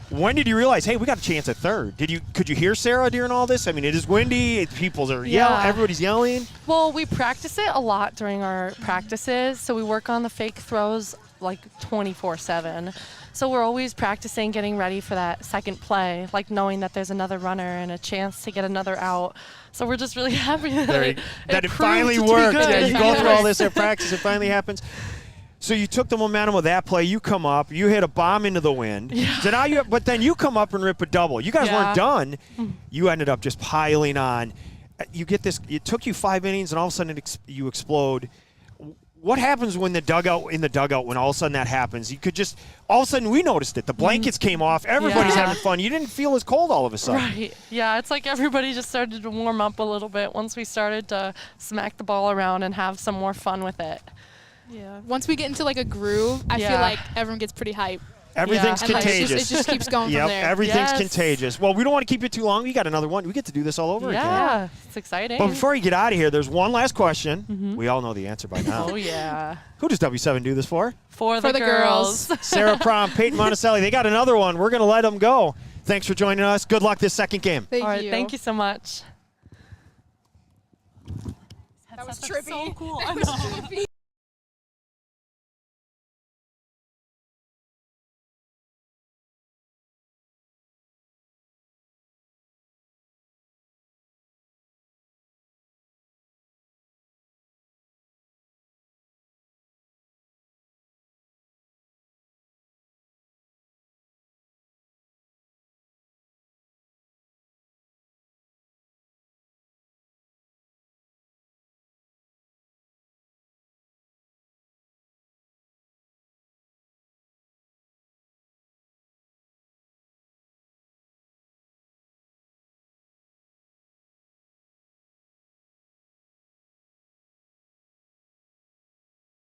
When did you realize, hey, we got a chance at third? Could you hear Sarah during all this? I mean, it is windy. People are yelling. Everybody's yelling. Well, we practice it a lot during our practices, so we work on the fake throws like 24/7. So we're always practicing, getting ready for that second play, like knowing that there's another runner and a chance to get another out. So we're just really happy that It finally proved to be worked. good. Yeah, you go through all this at practice, it finally happens. So you took the momentum of that play. You come up, you hit a bomb into the wind. Yeah. So now but then you come up and rip a double. You guys weren't done. You ended up just piling on. You get this. It took you 5 innings, and all of a sudden you explode. What happens when in the dugout when all of a sudden that happens? You could just all of a sudden we noticed it. The blankets came off. Everybody's having fun. You didn't feel as cold all of a sudden. Right. Yeah, it's like everybody just started to warm up a little bit once we started to smack the ball around and have some more fun with it. Yeah. Once we get into like a groove, I feel like everyone gets pretty hype. Everything's And, like, contagious. it just keeps going from there. Everything's contagious. Well, we don't want to keep you too long. We got another one. We get to do this all over again. Yeah, it's exciting. But before you get out of here, there's one last question. We all know the answer by now. Oh, yeah. Who does W7 do this for? For the girls. Sarah Prom, Peyton Monticelli. They got another one. We're going to let them go. Thanks for joining us. Good luck this second game. Thank All right, you. thank you so much. That was trippy. So cool. I know.